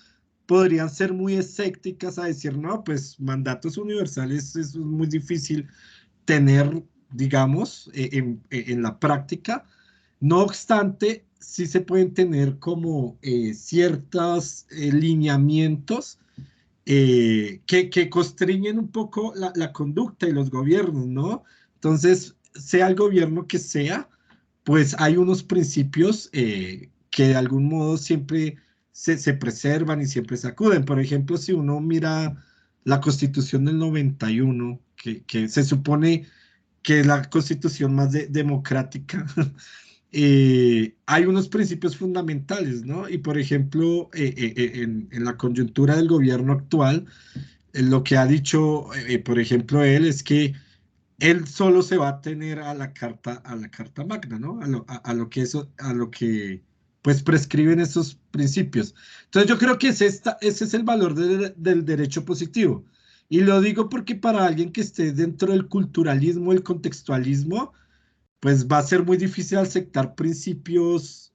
podrían ser muy escépticas a decir, no, pues mandatos universales es muy difícil tener, digamos, en la práctica. No obstante, sí se pueden tener como ciertos lineamientos que constriñen un poco la conducta y los gobiernos, ¿no? Entonces, sea el gobierno que sea, pues hay unos principios que de algún modo siempre se preservan y siempre se acuden. Por ejemplo, si uno mira la Constitución del 91, que se supone que es la constitución más democrática, hay unos principios fundamentales, ¿no? Y por ejemplo, en la coyuntura del gobierno actual, lo que ha dicho, por ejemplo, él es que él solo se va a tener a la carta magna, ¿no? A lo que pues prescriben esos principios. Entonces yo creo que ese es el valor del derecho positivo. Y lo digo porque para alguien que esté dentro del culturalismo, el contextualismo, pues va a ser muy difícil aceptar principios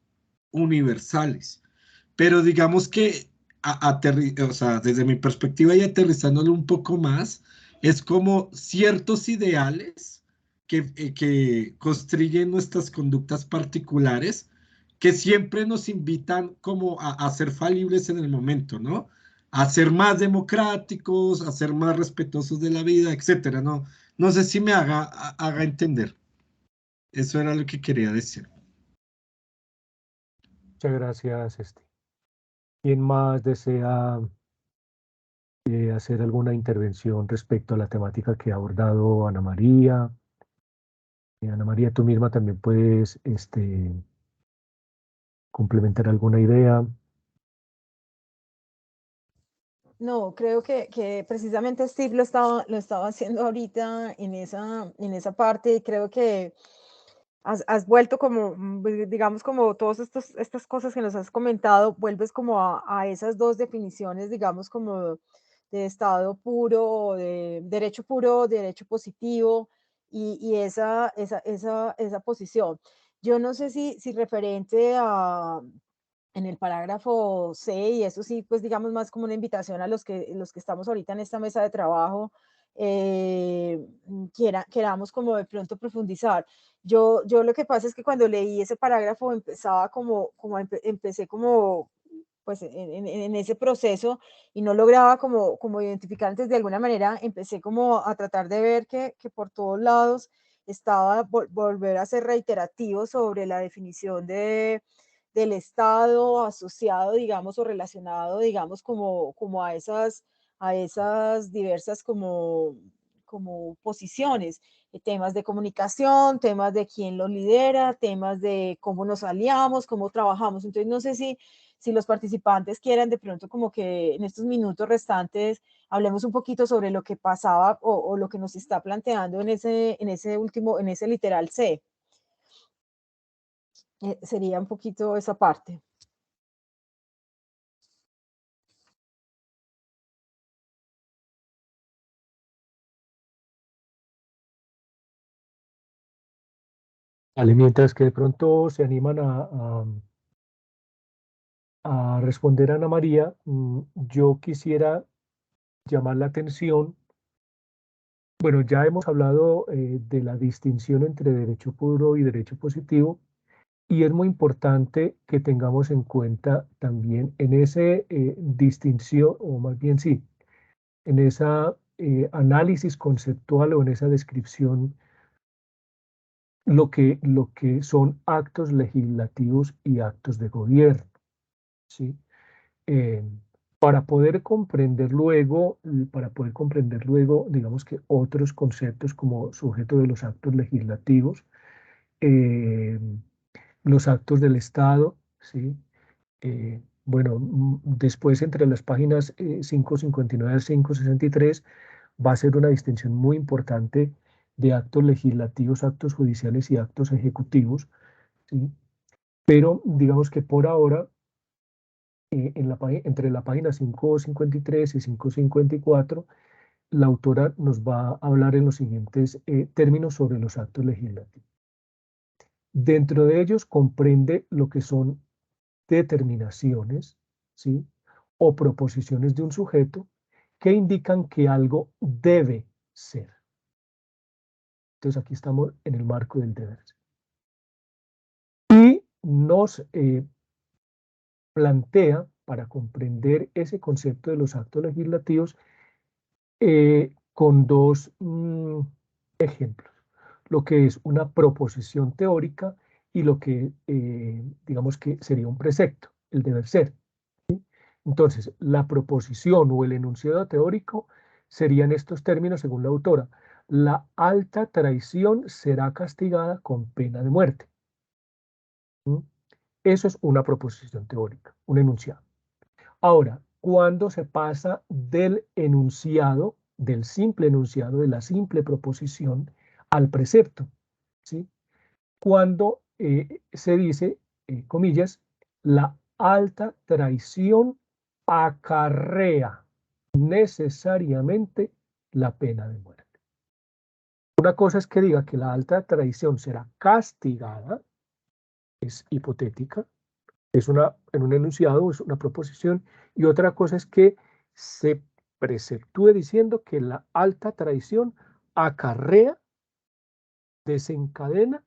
universales. Pero digamos que, o sea, desde mi perspectiva y aterrizándolo un poco más, es como ciertos ideales que construyen nuestras conductas particulares, que siempre nos invitan como a ser falibles en el momento, ¿no? A ser más democráticos, a ser más respetuosos de la vida, etcétera, ¿no? No sé si me haga entender. Eso era lo que quería decir. Muchas gracias, ¿Quién más desea hacer alguna intervención respecto a la temática que ha abordado Ana María? Ana María, tú misma también puedes complementar alguna idea. No, creo que precisamente Steve lo estaba haciendo ahorita en esa parte, y creo que has vuelto como, digamos, como todas estas cosas que nos has comentado, vuelves como a esas dos definiciones, digamos, como de estado puro, o de derecho puro, derecho positivo, y esa posición. Yo no sé si referente en el parágrafo C, y eso sí, pues digamos más como una invitación a los que estamos ahorita en esta mesa de trabajo, queramos como de pronto profundizar. Yo lo que pasa es que cuando leí ese parágrafo empezaba empecé como pues en ese proceso, y no lograba como identificar antes de alguna manera, empecé como a tratar de ver que por todos lados estaba volver a ser reiterativo sobre la definición del Estado asociado, digamos, o relacionado, digamos, como a esas diversas como posiciones, temas de comunicación, temas de quién lo lidera, temas de cómo nos aliamos, cómo trabajamos. Entonces, no sé si los participantes quieran de pronto como que en estos minutos restantes hablemos un poquito sobre lo que pasaba, o lo que nos está planteando en ese literal C. Sería un poquito esa parte. Vale, mientras que de pronto se animan a responder a Ana María, yo quisiera llamar la atención. Bueno, ya hemos hablado de la distinción entre derecho puro y derecho positivo, y es muy importante que tengamos en cuenta también en esa distinción, o más bien sí, análisis conceptual o en esa descripción lo que son actos legislativos y actos de gobierno, ¿sí? Para poder comprender luego, digamos que otros conceptos como sujeto de los actos legislativos, eh, los actos del Estado, ¿sí? Bueno, después entre las páginas 559 a 563 va a ser una distinción muy importante de actos legislativos, actos judiciales y actos ejecutivos, ¿sí? Pero digamos que por ahora, entre la página 553 y 554, la autora nos va a hablar en los siguientes términos sobre los actos legislativos. Dentro de ellos comprende lo que son determinaciones, ¿sí? O proposiciones de un sujeto que indican que algo debe ser. Entonces aquí estamos en el marco del deber ser. Y nos plantea, para comprender ese concepto de los actos legislativos, con dos ejemplos. Lo que es una proposición teórica y lo que digamos que sería un precepto, el deber ser. ¿Sí? Entonces, la proposición o el enunciado teórico serían estos términos según la autora. La alta traición será castigada con pena de muerte. ¿Mm? Eso es una proposición teórica, un enunciado. Ahora, cuando se pasa del enunciado, del simple enunciado, de la simple proposición, al precepto, ¿sí? Cuando se dice, comillas, la alta traición acarrea necesariamente la pena de muerte. Una cosa es que diga que la alta traición será castigada, es hipotética, en un enunciado, es una proposición, y otra cosa es que se preceptúe diciendo que la alta traición acarrea, desencadena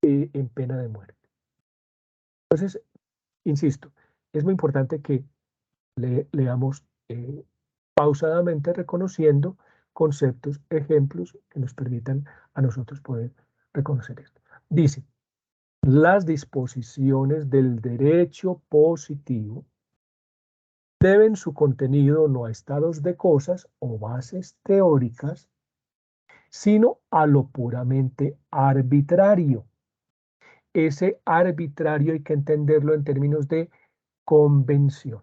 en pena de muerte. Entonces, insisto, es muy importante que leamos pausadamente, reconociendo conceptos, ejemplos que nos permitan a nosotros poder reconocer esto. Dice, las disposiciones del derecho positivo deben su contenido no a estados de cosas o bases teóricas, sino a lo puramente arbitrario. Ese arbitrario hay que entenderlo en términos de convención.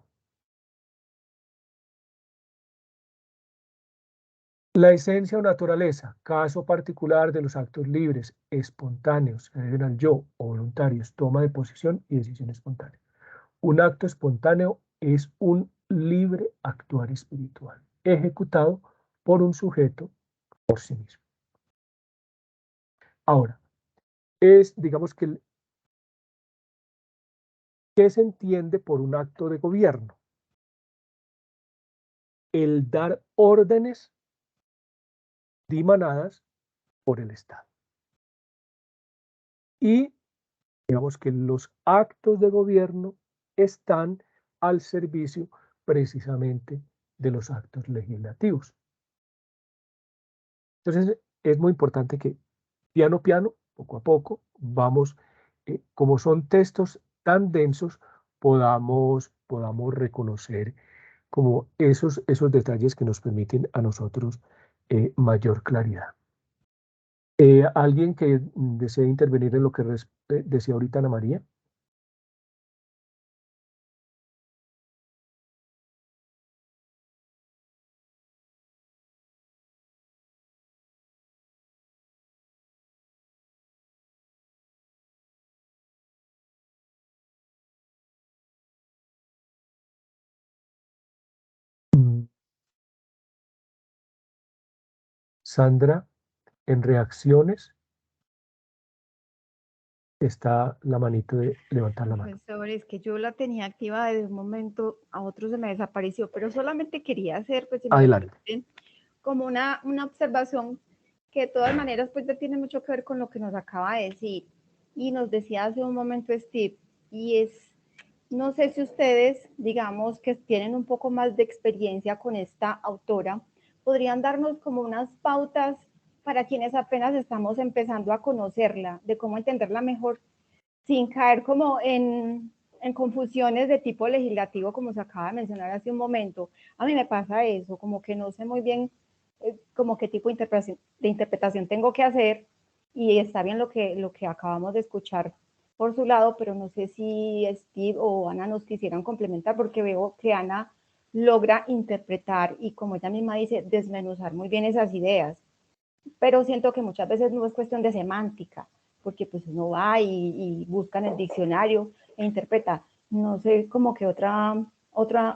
La esencia o naturaleza, caso particular de los actos libres, espontáneos, se deben al yo o voluntarios, toma de posición y decisión espontánea. Un acto espontáneo es un libre actuar espiritual, ejecutado por un sujeto por sí mismo. Ahora, digamos que, ¿qué se entiende por un acto de gobierno? El dar órdenes dimanadas por el Estado. Y digamos que los actos de gobierno están al servicio precisamente de los actos legislativos. Entonces, es muy importante que piano a piano, poco a poco, vamos, como son textos tan densos, podamos reconocer como esos detalles que nos permiten a nosotros mayor claridad. ¿Alguien que desee intervenir en lo que decía ahorita Ana María? Mm, Sandra, en reacciones está la manito de levantar la mano. Profesor, es que yo la tenía activa desde un momento a otro, se me desapareció, pero solamente quería hacer, pues, si me Adelante. permiten, como una observación que de todas maneras pues ya tiene mucho que ver con lo que nos acaba de decir y nos decía hace un momento Steve, y No sé si ustedes, digamos, que tienen un poco más de experiencia con esta autora, podrían darnos como unas pautas para quienes apenas estamos empezando a conocerla, de cómo entenderla mejor, sin caer como en confusiones de tipo legislativo, como se acaba de mencionar hace un momento. A mí me pasa eso, como que no sé muy bien como qué tipo de interpretación tengo que hacer, y está bien lo que acabamos de escuchar por su lado, pero no sé si Steve o Ana nos quisieran complementar, porque veo que Ana logra interpretar y, como ella misma dice, desmenuzar muy bien esas ideas, pero siento que muchas veces no es cuestión de semántica, porque pues uno va y busca en el diccionario e interpreta. No sé, como que otro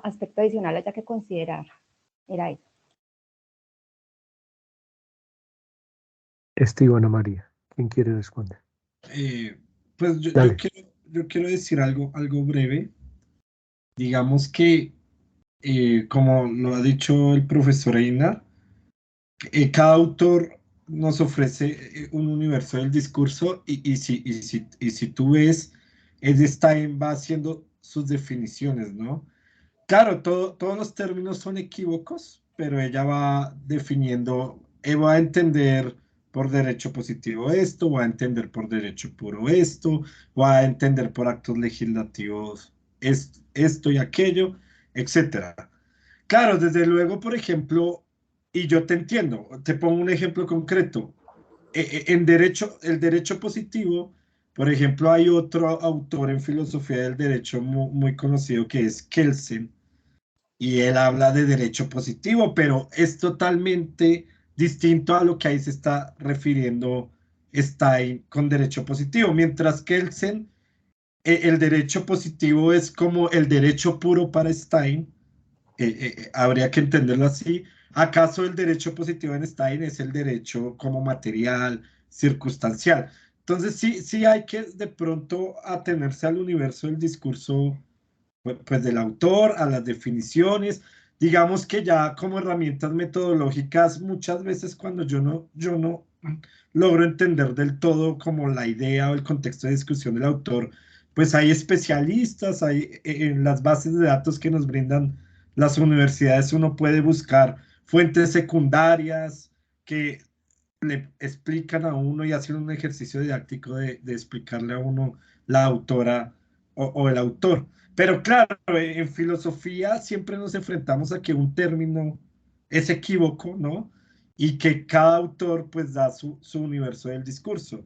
aspecto adicional haya que considerar. Era eso. Steve, Ana María, ¿quién quiere responder? Pues Dale. yo quiero decir algo breve. Digamos que, como lo ha dicho el profesor Einar, cada autor nos ofrece un universo del discurso y si tú ves, Stein va haciendo sus definiciones, ¿no? Claro, todos los términos son equívocos, pero ella va definiendo, va a entender por derecho positivo esto, va a entender por derecho puro esto, va a entender por actos legislativos esto y aquello, etcétera. Claro, desde luego, por ejemplo, y yo te entiendo, te pongo un ejemplo concreto. En derecho, el derecho positivo, por ejemplo, hay otro autor en filosofía del derecho muy conocido que es Kelsen, y él habla de derecho positivo, pero es totalmente distinto a lo que ahí se está refiriendo Stein con derecho positivo, mientras que el derecho positivo es como el derecho puro para Stein, habría que entenderlo así. ¿Acaso el derecho positivo en Stein es el derecho como material, circunstancial? Entonces sí hay que de pronto atenerse al universo del discurso pues del autor, a las definiciones. Digamos que ya como herramientas metodológicas, muchas veces cuando yo no logro entender del todo como la idea o el contexto de discusión del autor, pues hay especialistas, hay en las bases de datos que nos brindan las universidades, uno puede buscar fuentes secundarias que le explican a uno y hacen un ejercicio didáctico de explicarle a uno la autora o el autor. Pero claro, en filosofía siempre nos enfrentamos a que un término es equívoco, ¿no? Y que cada autor pues da su universo del discurso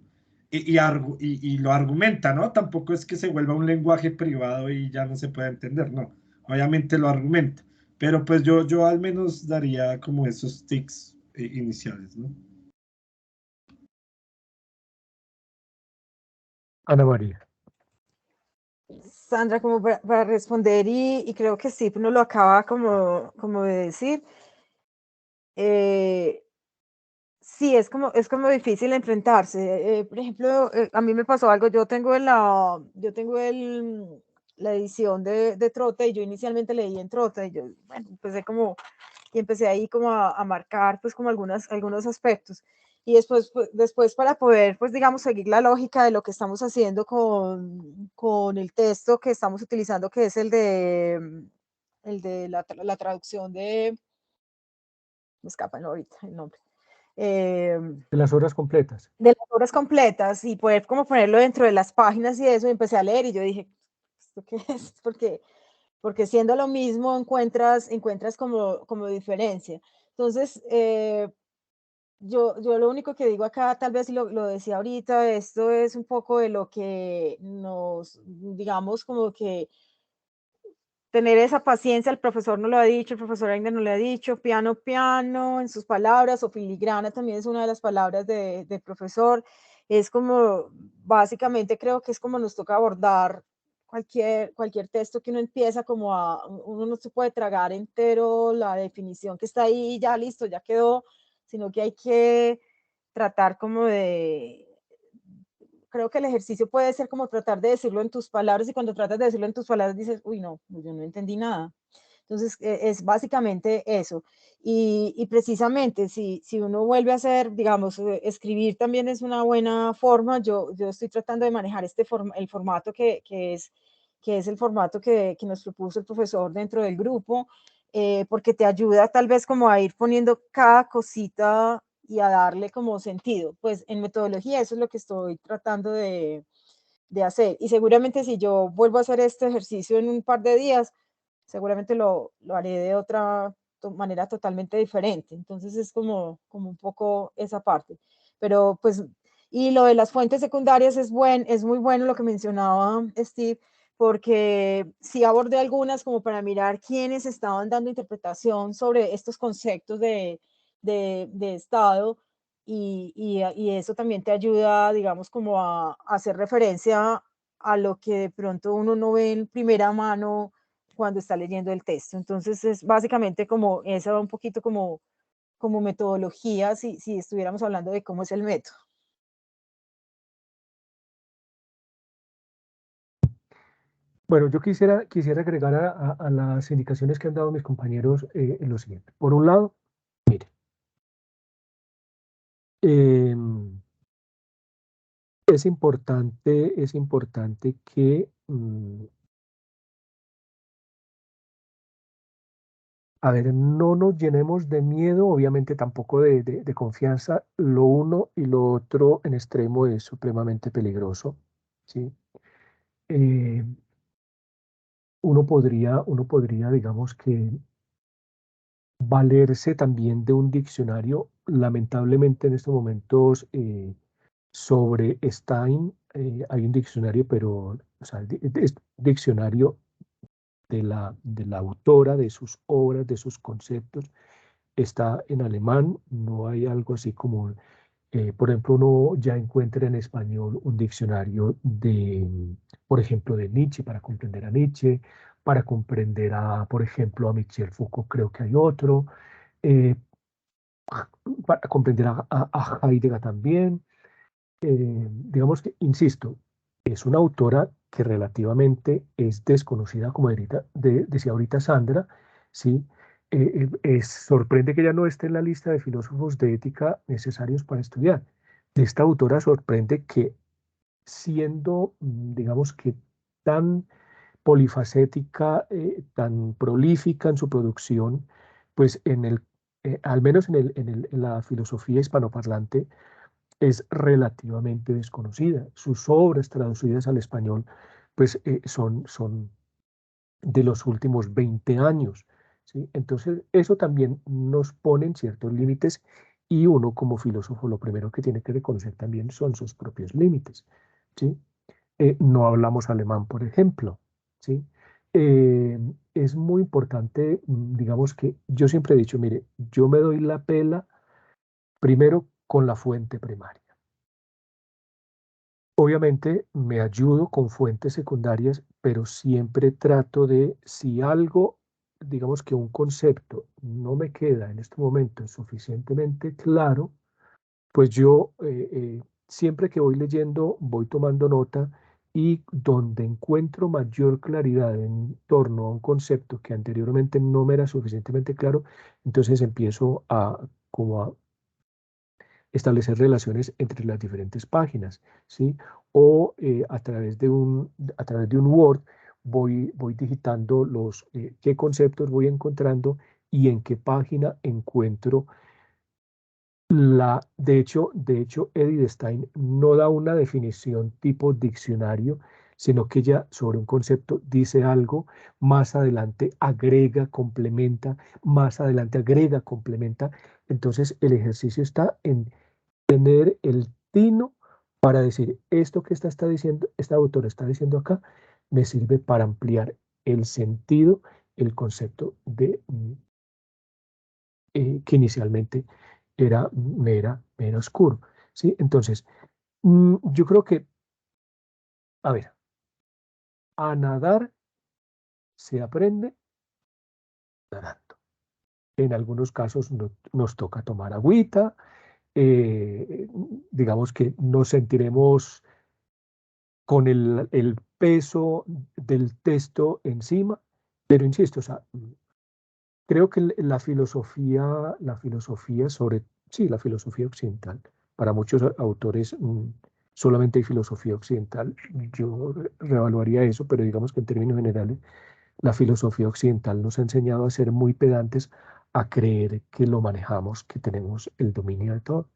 y lo argumenta, ¿no? Tampoco es que se vuelva un lenguaje privado y ya no se pueda entender, no. Obviamente lo argumenta, pero pues yo al menos daría como esos tics iniciales, ¿no? Ana María. Sandra, como para responder, y creo que sí, uno lo acaba como de decir. Sí, es como difícil enfrentarse. Por ejemplo, a mí me pasó algo, la edición de Trota, y yo inicialmente leí en Trota, y yo, bueno, empecé ahí como a marcar pues como algunos aspectos. Y después para poder, pues digamos, seguir la lógica de lo que estamos haciendo con el texto que estamos utilizando, que es el de la traducción me escapa ahorita el nombre. De las horas completas. De las obras completas, y poder como ponerlo dentro de las páginas y eso, y empecé a leer y yo dije, ¿esto qué es? Porque siendo lo mismo encuentras como diferencia. Entonces, yo lo único que digo acá, tal vez lo decía ahorita, esto es un poco de lo que digamos, como que tener esa paciencia, el profesor no lo ha dicho, el profesor Aina no le ha dicho, piano, piano, en sus palabras, o filigrana también es una de las palabras de profesor. Es como, básicamente creo que es como nos toca abordar cualquier texto que uno empieza uno no se puede tragar entero la definición que está ahí, ya listo, ya quedó, sino que hay que tratar creo que el ejercicio puede ser como tratar de decirlo en tus palabras, y cuando tratas de decirlo en tus palabras dices, uy, no, yo no entendí nada. Entonces, es básicamente eso. Y precisamente, si uno vuelve a hacer, digamos, escribir también es una buena forma. Yo estoy tratando de manejar el formato que es que es el formato que nos propuso el profesor dentro del grupo, porque te ayuda tal vez como a ir poniendo cada cosita y a darle como sentido. Pues en metodología eso es lo que estoy tratando de hacer. Y seguramente si yo vuelvo a hacer este ejercicio en un par de días, seguramente lo haré de otra manera totalmente diferente. Entonces es como un poco esa parte. Pero pues, y lo de las fuentes secundarias es muy bueno lo que mencionaba Steve, porque sí abordé algunas como para mirar quiénes estaban dando interpretación sobre estos conceptos de Estado, y eso también te ayuda, digamos, como a hacer referencia a lo que de pronto uno no ve en primera mano cuando está leyendo el texto. Entonces es básicamente como esa un poquito como metodología, si estuviéramos hablando de cómo es el método. Bueno, yo quisiera agregar a las indicaciones que han dado mis compañeros lo siguiente. Por un lado, mire, es importante que, a ver, no nos llenemos de miedo, obviamente tampoco de confianza. Lo uno y lo otro en extremo es supremamente peligroso, ¿sí? Eh, uno podría, digamos que, valerse también de un diccionario. Lamentablemente en estos momentos sobre Stein hay un diccionario, pero o sea, es diccionario de la autora, de sus obras, de sus conceptos, está en alemán. No hay algo así como, por ejemplo, uno ya encuentra en español un diccionario de, por ejemplo, de Nietzsche, para comprender a Nietzsche, para comprender a, por ejemplo, a Michel Foucault, creo que hay otro, eh, para comprender a Heidegger también. Digamos que, insisto, es una autora que relativamente es desconocida, como decía ahorita Sandra, ¿sí? Sorprende que ya no esté en la lista de filósofos de ética necesarios para estudiar. De esta autora sorprende que siendo, digamos que tan polifacética, tan prolífica en su producción, pues al menos en la filosofía hispanoparlante, es relativamente desconocida. Sus obras traducidas al español, pues son de los últimos 20 años, ¿sí? Entonces, eso también nos pone en ciertos límites, y uno como filósofo lo primero que tiene que reconocer también son sus propios límites, ¿sí? No hablamos alemán, por ejemplo, ¿sí? Eh, es muy importante, digamos que yo siempre he dicho, mire, yo me doy la pela primero con la fuente primaria. Obviamente me ayudo con fuentes secundarias, pero siempre trato de, si algo, digamos que un concepto no me queda en este momento suficientemente claro, pues yo siempre que voy leyendo voy tomando nota, y donde encuentro mayor claridad en torno a un concepto que anteriormente no me era suficientemente claro, entonces empiezo como a establecer relaciones entre las diferentes páginas, ¿sí? O a través de un Word voy digitando qué conceptos voy encontrando y en qué página encuentro de hecho, Edith Stein no da una definición tipo diccionario, sino que ella sobre un concepto dice algo, más adelante agrega, complementa, más adelante agrega, complementa. Entonces el ejercicio está en tener el tino para decir, esto que está diciendo, esta autora está diciendo acá, me sirve para ampliar el sentido, el concepto que inicialmente me era oscuro, ¿sí? Entonces, yo creo que, a ver, a nadar se aprende nadando. En algunos casos nos toca tomar agüita, digamos que nos sentiremos con el peso del texto encima, pero insisto, o sea, creo que la filosofía occidental, para muchos autores solamente hay filosofía occidental. Yo reevaluaría eso, pero digamos que en términos generales, la filosofía occidental nos ha enseñado a ser muy pedantes, a creer que lo manejamos, que tenemos el dominio de todo.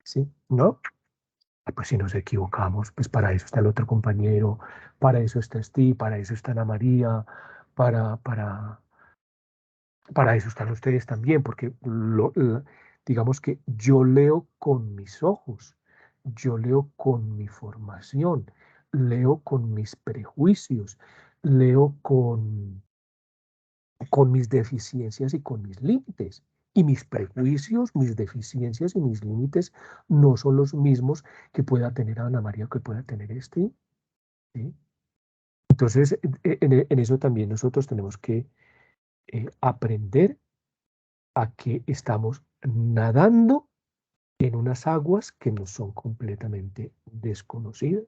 ¿Sí? ¿No? Pues si nos equivocamos, pues para eso está el otro compañero, para eso está Steve, para eso está Ana María, para, para, para eso están ustedes también, porque digamos que yo leo con mis ojos, yo leo con mi formación, leo con mis prejuicios, leo con mis deficiencias y con mis límites. Y mis prejuicios, mis deficiencias y mis límites no son los mismos que pueda tener Ana María o que pueda tener este. ¿Sí? Entonces, en eso también nosotros tenemos que aprender a que estamos nadando en unas aguas que nos son completamente desconocidas,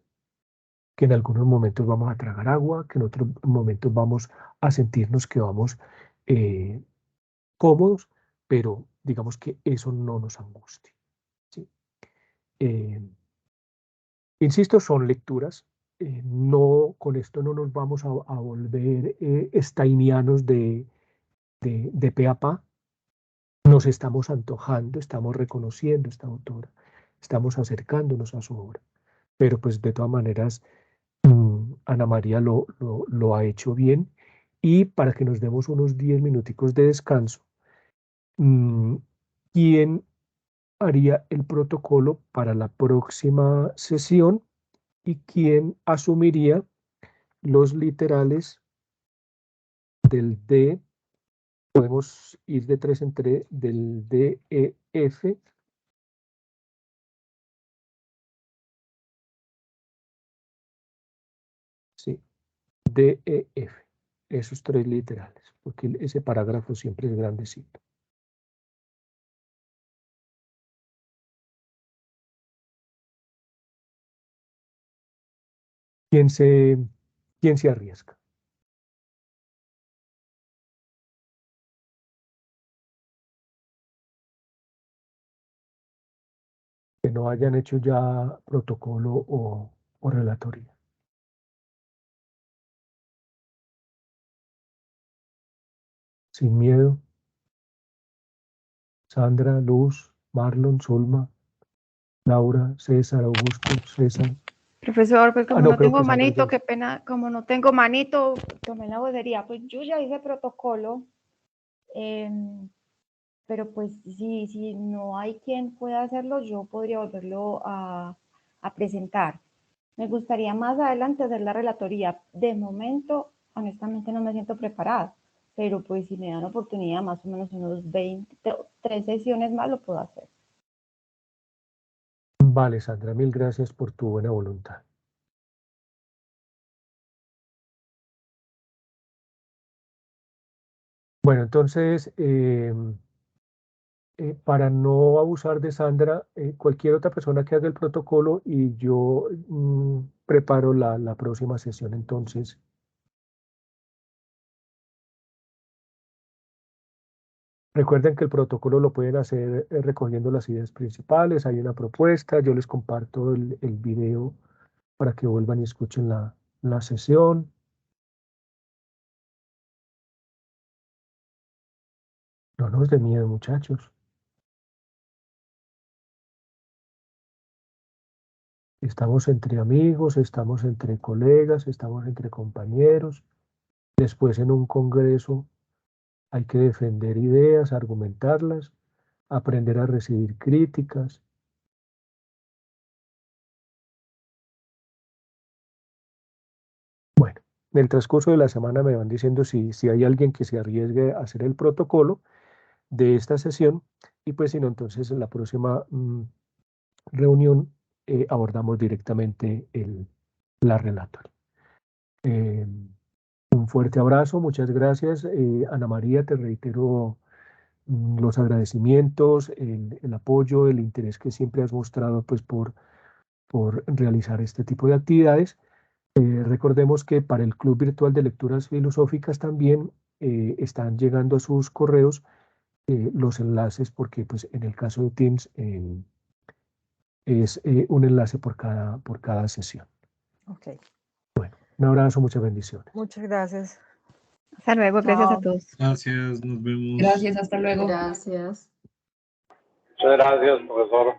que en algunos momentos vamos a tragar agua, que en otros momentos vamos a sentirnos que vamos eh, cómodos, pero digamos que eso no nos angustia. ¿Sí? Eh, Insisto, son lecturas. No, con esto no nos vamos a volver steinianos de pe a pa. Nos estamos antojando, estamos reconociendo esta autora, estamos acercándonos a su obra. Pero pues de todas maneras, Ana María lo ha hecho bien. Y para que nos demos unos 10 minuticos de descanso, ¿quién haría el protocolo para la próxima sesión y quién asumiría los literales del D? Podemos ir de 3 en 3, del D, E, F. Sí, D, E, F. Esos 3 literales, porque ese parágrafo siempre es grandecito. ¿Quién se arriesga? Que no hayan hecho ya protocolo o relatoría. Sin miedo. Sandra, Luz, Marlon, Zulma, Laura, César, Augusto, César. Profesor, pues como no, no creo tengo que Sandra manito, ya. qué pena, como no tengo manito, tomé la vocería. Pues yo ya hice protocolo, pero pues si no hay quien pueda hacerlo, yo podría volverlo a presentar. Me gustaría más adelante hacer la relatoría. De momento, honestamente, no me siento preparada, pero pues si me dan oportunidad, más o menos unos 3 sesiones más lo puedo hacer. Vale, Sandra, mil gracias por tu buena voluntad. Bueno, entonces, para no abusar de Sandra, cualquier otra persona que haga el protocolo y yo preparo la próxima sesión. Entonces, recuerden que el protocolo lo pueden hacer recogiendo las ideas principales. Hay una propuesta, yo les comparto el video para que vuelvan y escuchen la sesión. No nos dé miedo, muchachos. Estamos entre amigos, estamos entre colegas, estamos entre compañeros. Después en un congreso hay que defender ideas, argumentarlas, aprender a recibir críticas. Bueno, en el transcurso de la semana me van diciendo si hay alguien que se arriesgue a hacer el protocolo de esta sesión y pues si no, entonces en la próxima reunión abordamos directamente la relatoria. Un fuerte abrazo, muchas gracias. Ana María, te reitero los agradecimientos, el apoyo, el interés que siempre has mostrado pues, por realizar este tipo de actividades. Recordemos que para el Club Virtual de Lecturas Filosóficas también están llegando a sus correos los enlaces, porque pues, en el caso de Teams es un enlace por cada sesión. Ok. Un abrazo, muchas bendiciones. Muchas gracias. Hasta luego, gracias a Chao. todos. Gracias, nos vemos. Gracias, hasta luego. Gracias. Muchas gracias, profesor.